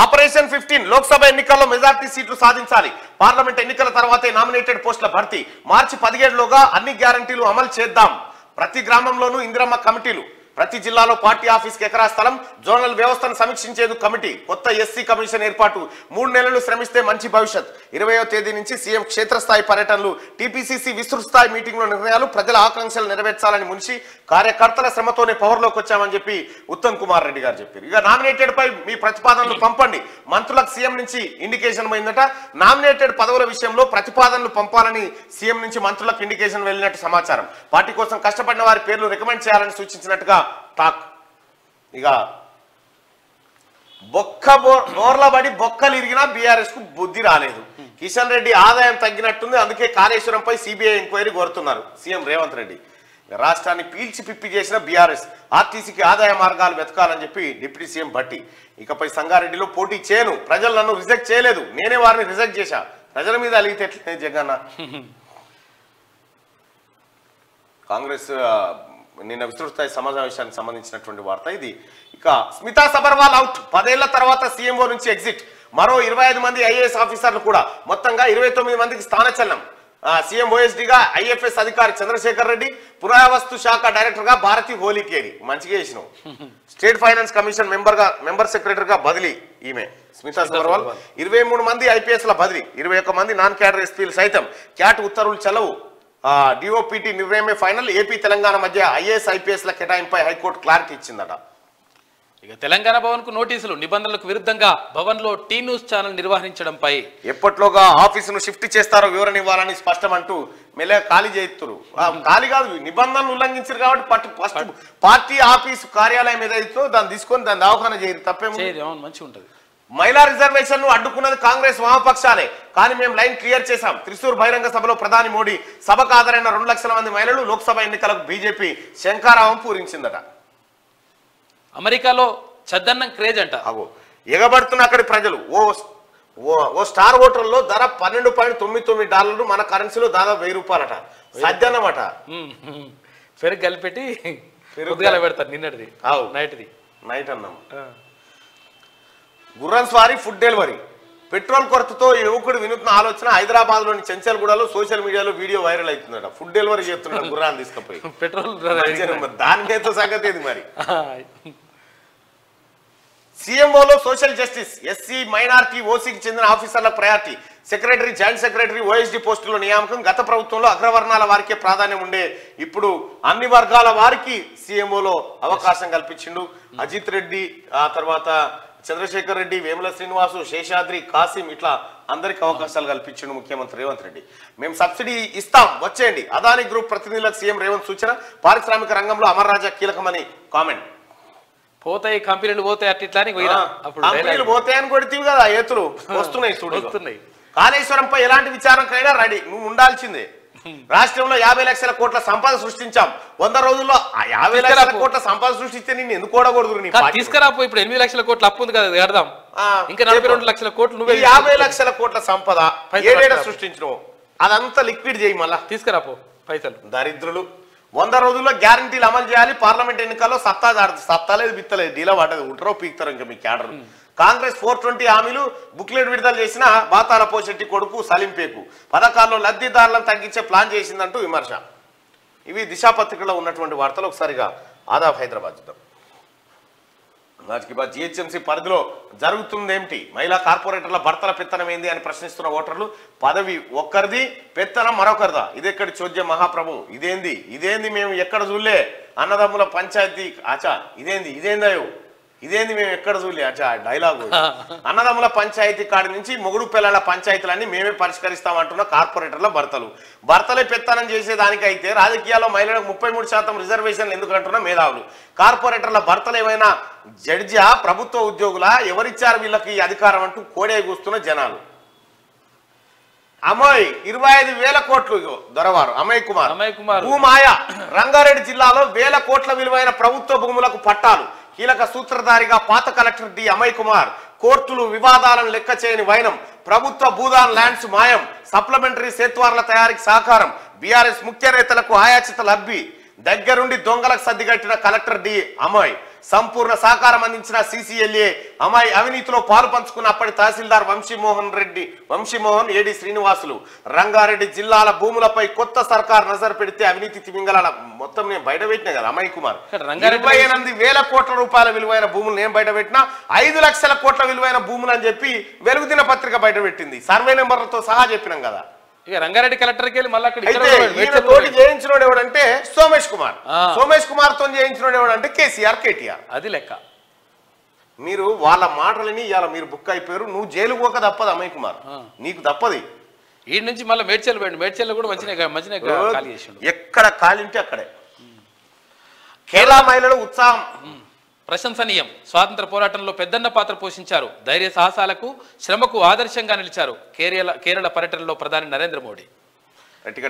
ఆపరేషన్ 15 లోక్సభ ఎన్నికల్లో మెజార్టీ సీట్లు సాధించాలి. పార్లమెంట్ ఎన్నికల తర్వాతే నామినేటెడ్ పోస్టుల భర్తీ. మార్చి 17లోగా అన్ని గ్యారంటీలు అమలు చేద్దాం. ప్రతి గ్రామంలోనూ ఇందిరమ్మ కమిటీలు. ప్రతి జిల్లాలో పార్టీ ఆఫీస్కి ఎకరా స్థలం. జోనల్ వ్యవస్థను సమీక్షించేందుకు కమిటీ. కొత్త ఎస్సీ కమిషన్ ఏర్పాటు. 3 నెలలు శ్రమిస్తే మంచి భవిష్యత్. 20వ తేదీ నుంచి సీఎం క్షేత్రస్థాయి పర్యటనలు. టీపీసీసీ విస్తృత స్థాయి మీటింగ్లో నిర్ణయాలు. ప్రజల ఆకాంక్షలు నెరవేర్చాలని మున్షి. కార్యకర్తల శ్రమతోనే పవర్లోకి వచ్చామని చెప్పి ఉత్తమ్ కుమార్ రెడ్డి గారు చెప్పారు. ఇక నామినేటెడ్ పై మీ ప్రతిపాదనలు పంపండి. మంత్రులకు సీఎం నుంచి ఇండికేషన్ పోయిందట. నామినేటెడ్ పదవుల విషయంలో ప్రతిపాదనలు పంపాలని సీఎం నుంచి మంత్రులకు ఇండికేషన్ వెళ్ళినట్టు సమాచారం. పార్టీ కోసం కష్టపడిన వారి పేర్లు రికమెండ్ చేయాలని సూచించినట్టుగా టాక్. ఇక బోర్లబడి బొక్కలు ఇరిగినా బీఆర్ఎస్ కు బుద్ధి రాలేదు. కిషన్ రెడ్డి ఆదాయం తగ్గినట్టుంది, అందుకే కాళేశ్వరంపై సిబిఐ ఎంక్వైరీ కోరుతున్నారు సీఎం రేవంత్ రెడ్డి. రాష్ట్రాన్ని పీల్చి పిప్పి చేసిన బీఆర్ఎస్ ఆర్టీసీకి ఆదాయ మార్గాలు వెతకాలని చెప్పి డిప్యూటీ సీఎం భట్టి. ఇకపై సంగారెడ్డిలో పోటీ చేయను, ప్రజలు నన్ను రిజెక్ట్ చేయలేదు, నేనే వారిని రిజెక్ట్ చేశా. ప్రజల మీద అలిగితే ఎట్లనే జగన్న. కాంగ్రెస్ నిన్న విస్తృత సమావేశానికి సంబంధించినటువంటి వార్త ఇది. ఇక స్మితా సబర్వాల్ అవుట్. 10 ఏళ్ల తర్వాత సీఎంఓ నుంచి ఎగ్జిట్. మరో 25 మంది ఐఏఎస్ ఆఫీసర్లు కూడా. మొత్తంగా 29 మందికి స్థానచలనం. సీఎం ఓఎస్డీగా ఐఎఫ్ఎస్ అధికారి చంద్రశేఖర్ రెడ్డి, పురావస్తు శాఖ డైరెక్టర్ గా భారతి హోలీకేరి. మంచిగా చేసినావు. స్టేట్ ఫైనాన్స్ కమిషన్ మెంబర్ సెక్రటరీగా బదిలీ ఈమె స్మితా సబర్వాల్. 23 మంది ఐపీఎస్ ల బదిలీ. 21 మంది నాన్ క్యాడర్ ఎస్పీలు సైతం. క్యాట్ ఉత్తర్వులు చెలవు. డిఓపిటి నిర్ణయమే ఫైనల్. ఏపీ తెలంగాణ మధ్య ఐఏఎస్ ఐపీఎస్ ల కేటాయింపై హైకోర్టు క్లారిటీ ఇచ్చిందట. ఇక తెలంగాణ భవన్ కు నోటీసులు. నిబంధనలకు విరుద్ధంగా భవన్ లో టీ న్యూస్ ఛానల్ నిర్వహించడంపై ఎప్పట్లోగా ఆఫీసును షిఫ్ట్ చేస్తారో వివరణ ఇవ్వాలని స్పష్టం అంటూ మెల్లగా ఖాళీ చేయిస్తారు. ఖాళీ కాదు, నిబంధనలు ఉల్లంఘించారు కాబట్టి ఫస్ట్ పార్టీ ఆఫీసు కార్యాలయం ఏదైతే దాన్ని తీసుకొని దాన్ని దవాఖాన చేయరు. తప్పేమో, మంచిగా ఉంటుంది. మహిళా రిజర్వేషన్ ను అడ్డుకున్నది కాంగ్రెస్ వామపక్షాలే, కానీ మేము లైన్ క్లియర్ చేశాం. త్రిశూర్ బహిరంగ సభలో ప్రధాని మోడీ. సభకు హాజరైన 2 లక్షల మంది మహిళలు. లోక్సభ ఎన్నికలకు బీజేపీ శంఖారావం పూరించిందట. అమెరికాలో చద్దన్నం క్రేజ్ అంట. ఎగబడుతున్న అక్కడి ప్రజలు. ఓ స్టార్ హోటల్లో ధర $12.99. మన కరెన్సీలో దాదాపు ₹1000 అట. సద్దన్నమాట. పెరుగు కలిపెట్టి పెరుగుదల పెడతారు. నిన్నటిది నైట్ అన్నం. గుర్రం స్వారీ, ఫుడ్ డెలివరీ. పెట్రోల్ కొరతతో యువకుడు వినూత్న ఆలోచన హైదరాబాద్లోని చెంచల్గూడలో సోషల్ మీడియాలో వీడియో వైరల్ అవుతుందట. ఫుడ్ డెలివరీ చేస్తున్నాడు గుర్రాన్ని తీసుకుపోయి పెట్రోల్ దానికైతే సంగతి ఇది మరి. సీఎంఓలో సోషల్ జస్టిస్, ఎస్సీ మైనారిటీ ఓసీకి చెందిన ఆఫీసర్ల priority, secretary joint secretary OSD పోస్టుల నియామకం. గత ప్రభుత్వంలో అగ్రవర్ణాల వారికే ప్రాధాన్యం ఉండే, ఇప్పుడు అన్ని వర్గాల వారికి సీఎంఓలో అవకాశం కల్పించిండు. అజిత్ రెడ్డి, ఆ తర్వాత చంద్రశేఖర్ రెడ్డి, వేముల శ్రీనివాసు, శేషాద్రి, కాసిం, ఇట్లా అందరికి అవకాశాలు కల్పించిండు ముఖ్యమంత్రి రేవంత్ రెడ్డి. మేము సబ్సిడీ ఇస్తాం వచ్చేయండి. అదానీ గ్రూప్ ప్రతినిధులకు సీఎం రేవంత్ సూచన. పారిశ్రామిక రంగంలో అమర్ రాజా కీలకమని కామెంట్. పోతాయి కంపెనీలు పోతాయి అట్లా కంపెనీలు పోతాయని కొడితీవి కదా, ఎత్తులు వస్తున్నాయి చూస్తున్నాయి. కాళేశ్వరంపై ఎలాంటి విచారణకైనా రెడీ, నువ్వు ఉండాల్సిందే. రాష్ట్రంలో 50 లక్షల కోట్ల సంపద సృష్టించాం. 100 రోజుల్లో 50 లక్షల కోట్ల సంపద సృష్టిస్తే నేను ఎందుకు కూడకూడదు? తీసుకురాపో. ఇప్పుడు 8 లక్షల కోట్లు అప్పు ఉంది కదా, కడదాం. ఇంకా 42 లక్షల కోట్లు నువ్వే. 50 లక్షల కోట్ల సంపద ఏడేడా సృష్టించినావు, అదంతా లిక్విడ్ చేయి, మళ్ళా తీసుకురాపో పైసలు. దరిద్రులు. 100 రోజుల్లో గ్యారంటీలు అమలు చేయాలి. పార్లమెంట్ ఎన్నికల్లో సత్తాలేదు బిత్తలేదు, డీలా పడ్డది. ఉంటారో పీక్తారు ఇంకా మీ క్యాడర్. కాంగ్రెస్ 420 హామీలు బుక్లెట్ విడుదల చేసిన బాతాల పోషెట్టి కొడుకు సలీంపేకు. పథకాల్లో లబ్ధిదారులను తగ్గించే ప్లాన్ చేసిందంటూ విమర్శ. ఇవి దిశాపత్రికలో ఉన్నటువంటి వార్తలు. ఒకసారిగా ఆదాబ్ హైదరాబాద్ చూద్దాం. జిహెచ్ఎంసీ పరిధిలో జరుగుతుందేమిటి? మహిళా కార్పొరేటర్ల భర్తల పెత్తనం ఏంది అని ప్రశ్నిస్తున్న ఓటర్లు. పదవి ఒక్కరిది, పెత్తనం మరొకరిదా? ఇదెక్కడి చోద్యం మహాప్రభు? ఇదేంది మేము ఎక్కడ చూడలే. అన్నదమ్ముల పంచాయతీ ఆచా ఇదేందయో మేము ఎక్కడ చూడలే అచ్చా డైలాగు. అన్నదమ్ముల పంచాయతీ కాడి నుంచి మొగుడు పిల్లల పంచాయతీలన్నీ మేమే పరిష్కరిస్తామంటున్న కార్పొరేటర్ల భర్తలే పెత్తనం చేసేదానికైతే రాజకీయాల్లో మహిళలకు 33% రిజర్వేషన్లు ఎందుకంటున్న మేధావులు. కార్పొరేటర్ల భర్తలు ఏమైనా జడ్జా, ప్రభుత్వ ఉద్యోగులా? ఎవరిచ్చారు వీళ్ళకి ఈ అధికారం అంటూ కోడే కూస్తున్న జనాలు. అమోయ్ 25,000 కోట్లు దొరవారు అమయ్ కుమార్ భూమాయ. రంగారెడ్డి జిల్లాలో 1000 కోట్ల విలువైన ప్రభుత్వ భూములకు పట్టాలు. కీలక సూత్రధారిగా పాత కలెక్టర్ డి అమయ్ కుమార్. కోర్టులు వివాదాలను లెక్క చేయని వైనం. ప్రభుత్వ భూదాన్ ల్యాండ్స్ మాయం. సప్లిమెంటరీ సేత్వార్ల తయారీకి సహకారం. బీఆర్ఎస్ ముఖ్య నేతలకు ఆయాచిత లబ్ధి. దగ్గరుండి దొంగలకు సర్దిగట్టిన కలెక్టర్ డి అమయ్. సంపూర్ణ సహకారం అందించిన సీసీఎల్ఏ అమయ్. అవినీతిలో పాలు పంచుకున్న అప్పటి తహసీల్దార్ వంశీమోహన్, ఏడి శ్రీనివాసులు. రంగారెడ్డి జిల్లాల భూములపై కొత్త సర్కార్ నజర్ పెడితే అవినీతి తిమింగళాల మొత్తం నేను బయట పెట్టినా కదా అమయ్ కుమార్. 28,000 కోట్ల రూపాయల విలువైన భూములు నేను బయట పెట్టినా. 5 లక్షల కోట్ల విలువైన భూములు అని చెప్పి వెలుగు దిన పత్రిక బయట పెట్టింది. సర్వే నెంబర్లతో సహా చెప్పినాం కదా. ఇక రంగారెడ్డి కలెక్టర్కి వెళ్ళి మళ్ళీ తోటి చేయించినోడు ఎవడంటే సోమేష్ కుమార్ తో చేయించినోడు ఎవడంటే కేటీఆర్. అది లెక్క. మీరు వాళ్ళ మాటలని ఇవాళ మీరు బుక్ అయిపోయారు. నువ్వు జైలు పోక తప్పదు అమయ్ కుమార్, నీకు తప్పది. ఈ నుంచి మళ్ళీ మేడ్చల్ కూడా మంచిగా ఖాళీ చేసిండు. ఎక్కడ ఖాళీంటే అక్కడే. కేరళ మహిళలు ఉత్సాహం ప్రశంసనీయం. స్వాతంత్ర పోరాటంలో పెద్దన్న పాత్ర పోషించారు. ధైర్య సాహసాలకు, శ్రమకు ఆదర్శంగా నిలిచారు. కేరళ పర్యటనలో ప్రధాని Narendra Modi.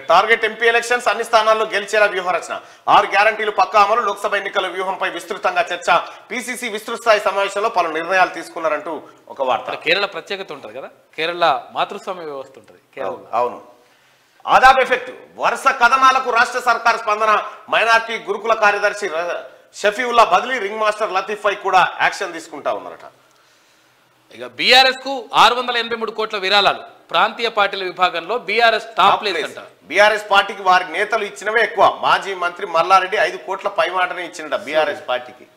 Target MP elections అన్ని స్థానాల్లో గెలిచేలా వ్యూహరచన. 6 గ్యారంటీలు పక్కా అమలు. లోక్సభ ఎన్నికల వ్యూహంపై విస్తృతంగా చర్చ. పీసీసీ విస్తృత స్థాయి సమావేశంలో పలు నిర్ణయాలు తీసుకున్నారంటూ ఒక వార్త. కేరళ ప్రత్యేకత ఉంటుంది కదా, కేరళ మాతృస్వామ్య వ్యవస్థ ఉంటుంది కేరళ. అవును. ఆదాబ్ ఎఫెక్ట్. వరుస కథనాలకు రాష్ట్ర సర్కార్ స్పందన. మైనార్టీ గురుకుల కార్యదర్శి షఫీవుల్లా బదిలీ. రింగ్ మాస్టర్ లతీఫ్ పై కూడా యాక్షన్ తీసుకుంటా ఉన్నారట. ఇక బీఆర్ఎస్ కు 683 కోట్ల విరాళాలు. ప్రాంతీయ పార్టీల విభాగంలో బీఆర్ఎస్ టాప్ ప్లేస్ అంట. బీఆర్ఎస్ పార్టీకి వారి నేతలు ఇచ్చినవే ఎక్కువ. మాజీ మంత్రి మల్లారెడ్డి 5 కోట్ల పైమాటనే ఇచ్చినట బీఆర్ఎస్ పార్టీకి.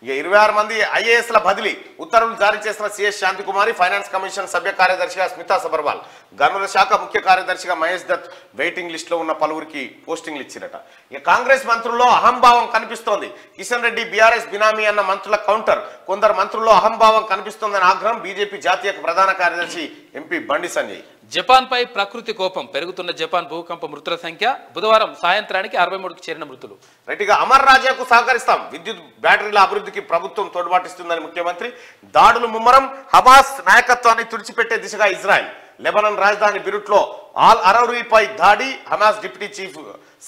ఇక 26 మంది ఐఏఎస్ల బదిలీ. ఉత్తర్వులు జారీ చేసిన సిఎస్ శాంతికుమారి. ఫైనాన్స్ కమిషన్ సభ్య కార్యదర్శిగా స్మితా సబర్వాల్. గనుల శాఖ ముఖ్య కార్యదర్శిగా మహేష్ దత్. వెయిటింగ్ లిస్ట్ లో ఉన్న పలువురికి పోస్టింగ్లు ఇచ్చిరట. ఇక కాంగ్రెస్ మంత్రుల్లో అహంభావం కనిపిస్తోంది. కిషన్ రెడ్డి బీఆర్ఎస్ బినామీ అన్న మంత్రుల కౌంటర్. కొందరు మంత్రుల్లో అహంభావం కనిపిస్తోందని ఆగ్రహం. బీజేపీ జాతీయ ప్రధాన కార్యదర్శి ఎంపీ బండి సంజయ్. జపాన్ పై ప్రకృతి కోపం. పెరుగుతున్న జపాన్ భూకంప మృతుల సంఖ్య. బుధవారం సాయంత్రానికి 63కు చేరిన మృతులు. రైట్గా అమర్ రాజాకు సహకరిస్తాం. విద్యుత్ బ్యాటరీల అభివృద్ధికి ప్రభుత్వం తోడ్పాటిస్తుందని ముఖ్యమంత్రి. దాడులు ముమ్మరం. హమాస్ నాయకత్వాన్ని తుడిచిపెట్టే దిశగా ఇజ్రాయెల్. లెబనాన్ రాజధాని బీరూట్లో ఆల్ అరౌరీపై దాడి. Hamas deputy chief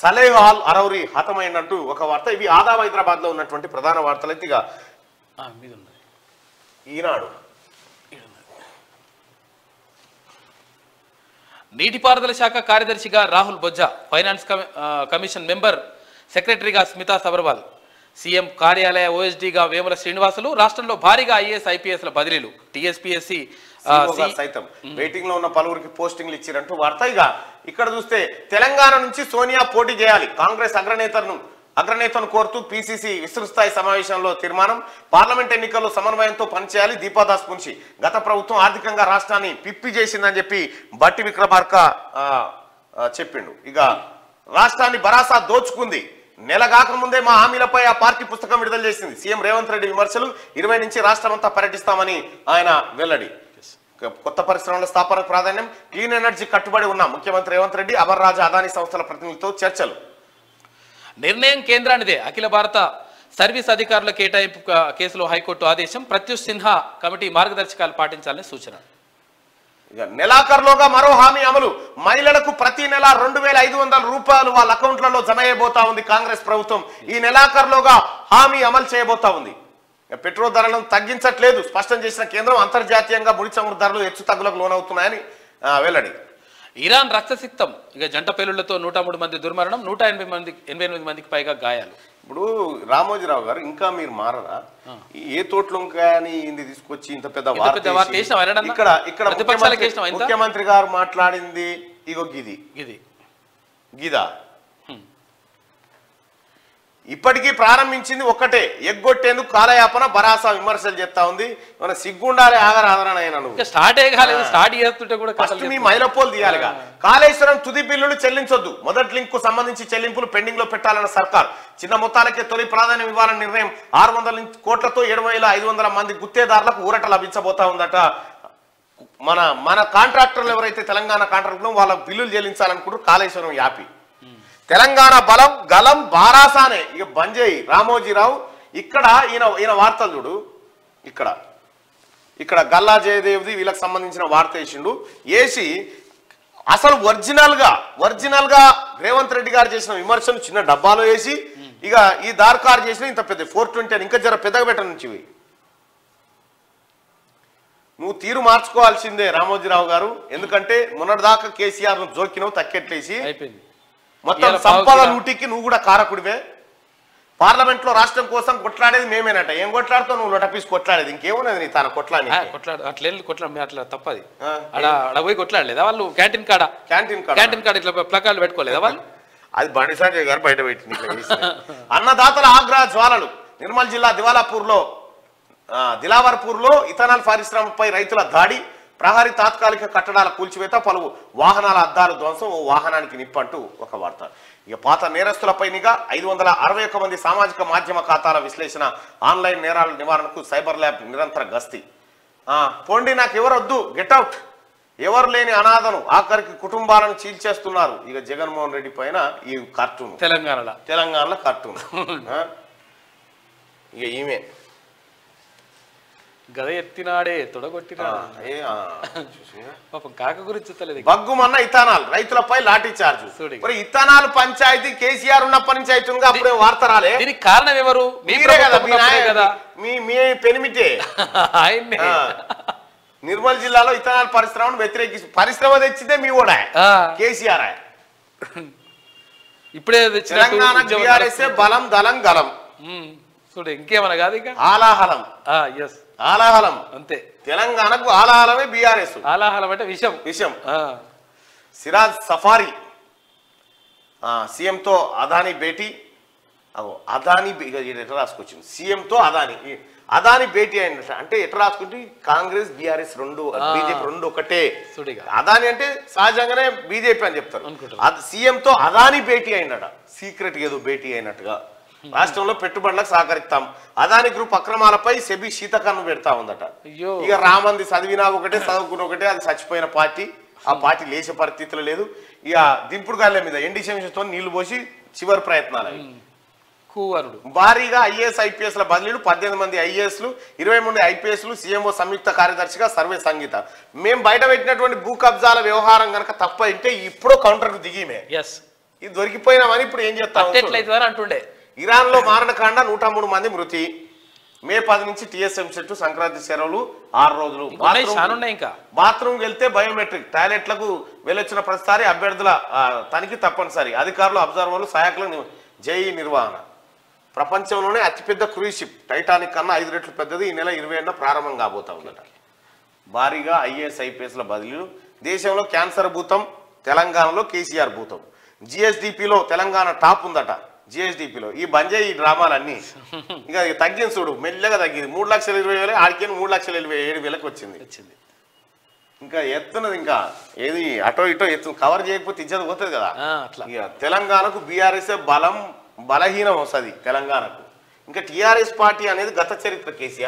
Saleh al Arouri హతమైనట్టు ఒక వార్త. ఇవి ఆదాబ్ హైదరాబాద్ లో ఉన్నటువంటి ప్రధాన వార్తలు. అయితే ఈనాడు. నీటిపారుదల శాఖ కార్యదర్శిగా Rahul Bojja. Finance commission member, సెక్రటరీగా స్మితా సబర్వాల్. సీఎం కార్యాలయ ఓఎస్డీగా వేముల శ్రీనివాసులు, రాష్ట్రంలో భారీగా ఐఏఎస్ ఐపీఎస్ల బదిలీలు, టీఎస్పీఎస్సీ సైతం వెయిటింగ్ లో ఉన్న పలువురికి పోస్టింగ్లు ఇచ్చినట్టు వార్త. ఇక్కడ చూస్తే తెలంగాణ నుంచి సోనియా పోటీ చేయాలి, కాంగ్రెస్ అగ్రనేతను కోరుతూ పిసిసి విస్తృతస్థాయి సమావేశంలో తీర్మానం. పార్లమెంట్ ఎన్నికల్లో సమన్వయంతో పనిచేయాలి దీపాదాస్ మున్షి. గత ప్రభుత్వం ఆర్థికంగా రాష్ట్రాన్ని పిప్పి చేసిందని చెప్పి బట్టి విక్రమార్క చెప్పిండు. రాష్ట్రాన్ని బరాసా దోచుకుంది, నెల కాకముందే మా హామీలపై ఆ పార్టీ పుస్తకం విడుదల చేసింది. సీఎం రేవంత్ రెడ్డి విమర్శలు. 20 నుంచి రాష్ట్రమంతా పర్యటిస్తామని ఆయన వెల్లడి. కొత్త పరిశ్రమల స్థాపనకు ప్రాధాన్యం, క్లీన్ ఎనర్జీ కట్టుబడి ఉన్న ముఖ్యమంత్రి రేవంత్ రెడ్డి. అమర్ రాజా అదానీ సంస్థల ప్రతినిధులతో చర్చలు. నిర్ణయం కేంద్రానిదే, అఖిల భారత సర్వీస్ అధికారుల కేటాయింపు కేసులో హైకోర్టు ఆదేశం. ప్రత్యూష్ సిన్హా కమిటీ మార్గదర్శకాలు పాటించాలని సూచన. నెలాఖరులోగా మరో హామీ అమలు. మహిళలకు ప్రతి నెల 2500 రూపాయలు వాళ్ళ అకౌంట్లలో జమ చేయబోతా ఉంది కాంగ్రెస్ ప్రభుత్వం. ఈ నెలాఖరులోగా హామీ అమలు చేయబోతా ఉంది. పెట్రోల్ ధరలను తగ్గించట్లేదు స్పష్టం చేసిన కేంద్రం. అంతర్జాతీయంగా ముడి చమురు ధరలు హెచ్చు తగ్గులకు లోనవుతున్నాయని వెల్లడి. ఇరాన్ రక్తసిక్తం. జంట పేలుళ్లతో 103 మంది దుర్మరణం, 188 మందికి పైగా గాయాలు. ఇప్పుడు రామోజీరావు గారు ఇంకా మీరు మారరా? ఏ తోటలో కానీ ఇంది తీసుకొచ్చి ఇంత పెద్ద ఇక్కడ ముఖ్యమంత్రి గారు మాట్లాడింది గిదా ఇప్పటికీ ప్రారంభించింది ఒక్కటే, ఎగ్గొట్టేందుకు కాలయాపన. బరాసా విమర్శలు చేస్తా ఉంది. మన సిగ్గుండాలి మీ మైలపోలు తీయాలిగా. కాళేశ్వరం తుది బిల్లులు చెల్లించొద్దు, మొదటి లింక్ కు సంబంధించి చెల్లింపులు పెండింగ్ లో పెట్టాలన్న సర్కార్. చిన్న మొత్తాలకే తొలి ప్రాధాన్యం ఇవ్వాలని నిర్ణయం. 600 కోట్లతో 7,500 మంది గుత్తేదారులకు ఊరట లభించబోతా ఉందట. మన కాంట్రాక్టర్లు ఎవరైతే తెలంగాణ కాంట్రాక్టర్లు వాళ్ళ బిల్లులు చెల్లించాలనుకుంటారు కాళేశ్వరం యాపి. తెలంగాణ బలం గలం బారాసానే బంద్ చేయి రామోజీరావు. ఇక్కడ ఈయన వార్తలు చూడు. ఇక్కడ గల్లా జయదేవ్ది వీళ్ళకి సంబంధించిన వార్త వేసిండు. వేసి అసలు ఒరిజినల్ గా రేవంత్ రెడ్డి గారు చేసిన విమర్శను చిన్న డబ్బాలో వేసి ఈ దార్కార్ చేసిన ఇంత పెద్ద 420 అని ఇంకా జర పెద్దగా పెట్ట నుంచి నువ్వు తీరు మార్చుకోవాల్సిందే రామోజీరావు గారు. ఎందుకంటే మొన్నటిదాకా కేసీఆర్ ను జోకినవు తక్కెట్లేసి మొత్తం సంపద లూటికి నువ్వు కూడా కారకుడివే. పార్లమెంట్ లో రాష్ట్రం కోసం కొట్లాడేది మేమేనట. ఏం కొట్లాడుతావు నువ్వు? లొటపీస్ కొట్లాడేది ఇంకేమున్నది నీ తన కొట్లాడి అట్లా తప్పది. పోయి కొట్లాడలేదా వాళ్ళు? క్యాంటీన్ కాడ ఇట్లా ప్లకార్డులు పెట్టుకోలేదా వాళ్ళు? అది బండి సంజయ్ గారు బయట పెట్టింది. అన్నదాతల ఆగ్రహ జ్వాలలు. నిర్మల్ జిల్లా దిలావర్పూర్ లో ఇథనాల్ పరిశ్రమపై రైతుల దాడి. ప్రహరీ తాత్కాలిక కట్టడాల కూల్చివేత, పలు వాహనాల అద్దాలు ధ్వంసం, ఓ వాహనానికి నిప్పంటూ ఒక వార్త. పాత నేరస్తులపై నిఘా. 561 మంది సామాజిక మాధ్యమ ఖాతాల విశ్లేషణ. ఆన్లైన్ నేరాల నివారణకు సైబర్ ల్యాబ్ నిరంతర గస్తీ. పోండి నాకు ఎవరొద్దు, గెట్అవుట్. ఎవరు లేని అనాథను ఆఖరికి కుటుంబాలను చీల్చేస్తున్నారు. జగన్మోహన్ రెడ్డి పైన ఈ కార్టూన్ తెలంగాణలో కార్టూన్. ఈమె గద ఎత్తినాడే తొడగొట్టినాడు. పాపం కాక గురించి తెలియదు. బగ్గుమన్న ఇథనాల్ రైతులపై లాఠీ చార్జ్. ఇథనాల్ పంచాయతీ కేసీఆర్ ఉన్నప్పటి నుంచి అవుతుంది. అప్పుడే వార్త రాలే. దీనికి కారణం ఎవరు? మీరే కదా, మీ పెనిమిటే. నిర్మల్ జిల్లాలో ఇథనాల్ పరిశ్రమను వ్యతిరేకించి పరిశ్రమ తెచ్చిందే మీ కూడా కేసీఆర్. ఇప్పుడే తెలంగాణ బీఆర్ఎస్ బలం దళం గలం. చూడు ఇంకేమన్నా కాదు ఇక ఆలాహలం అంతే. తెలంగాణకు ఆలాహలమే బీఆర్ఎస్. ఆలాహలం అంటే విషం. సిరాజ్ సఫారీ సీఎంతో అదానీ భేటీ. అదానీ ఎట్లా రాసుకొచ్చింది? సీఎంతో అదానీ భేటీ అయినట్ట. అంటే ఎట్లా రాసుకుంటే కాంగ్రెస్ బీఆర్ఎస్ బీజేపీ రెండు ఒకటే. అదానీ అంటే సహజంగానే బీజేపీ అని చెప్తారు. సీఎంతో అదానీ భేటీ అయినట. సీక్రెట్ ఏదో భేటీ అయినట్టుగా. రాష్ట్రంలో పెట్టుబడులకు సహకరిస్తాం. అదాని గ్రూప్ అక్రమాలపై సెబీ శీతకన్ను పెడతా ఉందట. రామంది చదివినా ఒకటే చదువుకున్న ఒకటే, అది చచ్చిపోయిన పార్టీ. ఆ పార్టీ లేచే పరిస్థితులు లేదు. దింపుడు గాళ్ళ మీద ఎండిషంతో నీళ్లు పోసి చివరి ప్రయత్నాలు. భారీగా ఐఏఎస్ ఐపీఎస్ల బదిలీలు. 18 మంది ఐఏఎస్లు, 20 మంది ఐపీఎస్లు. సీఎంఓ సంయుక్త కార్యదర్శిగా సర్వే సంగీత. మేము బయట పెట్టినటువంటి భూ కబ్జాల వ్యవహారం కనుక తప్ప అంటే ఇప్పుడు కౌంటర్కు దిగిమే ఇది దొరికిపోయినామని ఇప్పుడు ఏం చేస్తాం అంటుండే. ఇరాన్ లో మారణకాండ, 103 మంది మృతి. మే 10 నుంచి టీఎస్ఎం సెట్టు సంక్రాంతి సెలవులు 6 రోజులు. బాత్రూమ్కి వెళ్తే బయోమెట్రిక్. టాయిలెట్లకు వెళ్ళొచ్చిన ప్రతిసారి అభ్యర్థుల తనిఖీ తప్పనిసరి. అధికారులు, అబ్జర్వర్లు, సహాయకుల జై నిర్వహణ. ప్రపంచంలోనే అతిపెద్ద క్రూయిజ్ షిప్ టైటానిక్ కన్నా 5 రెట్లు పెద్దది ఈ నెల 27న ప్రారంభం కాబోతా ఉందట. భారీగా ఐఏఎస్ ఐపీఎస్ల బదిలీలు. దేశంలో క్యాన్సర్ భూతం, తెలంగాణలో కేసీఆర్ భూతం. జిఎస్డిపిలో తెలంగాణ టాప్ ఉందట. జిఎస్డిపిలో ఈ బంజాయి ఈ డ్రామాలన్నీ ఇక తగ్గింది చూడు, మెల్లగా తగ్గింది. 3,20,000 ఆడికేని 3,77,000 వచ్చింది. ఇంకా ఎత్తున్నది, ఇంకా ఏది అటో ఇటో ఎత్తు కవర్ చేయకపోతే ఇచ్చేది పోతుంది కదా. ఇక తెలంగాణకు బీఆర్ఎస్ బలహీనం వస్తుంది తెలంగాణకు. ఇంకా టీఆర్ఎస్ పార్టీ అనేది గత చరిత్ర కేసీఆర్.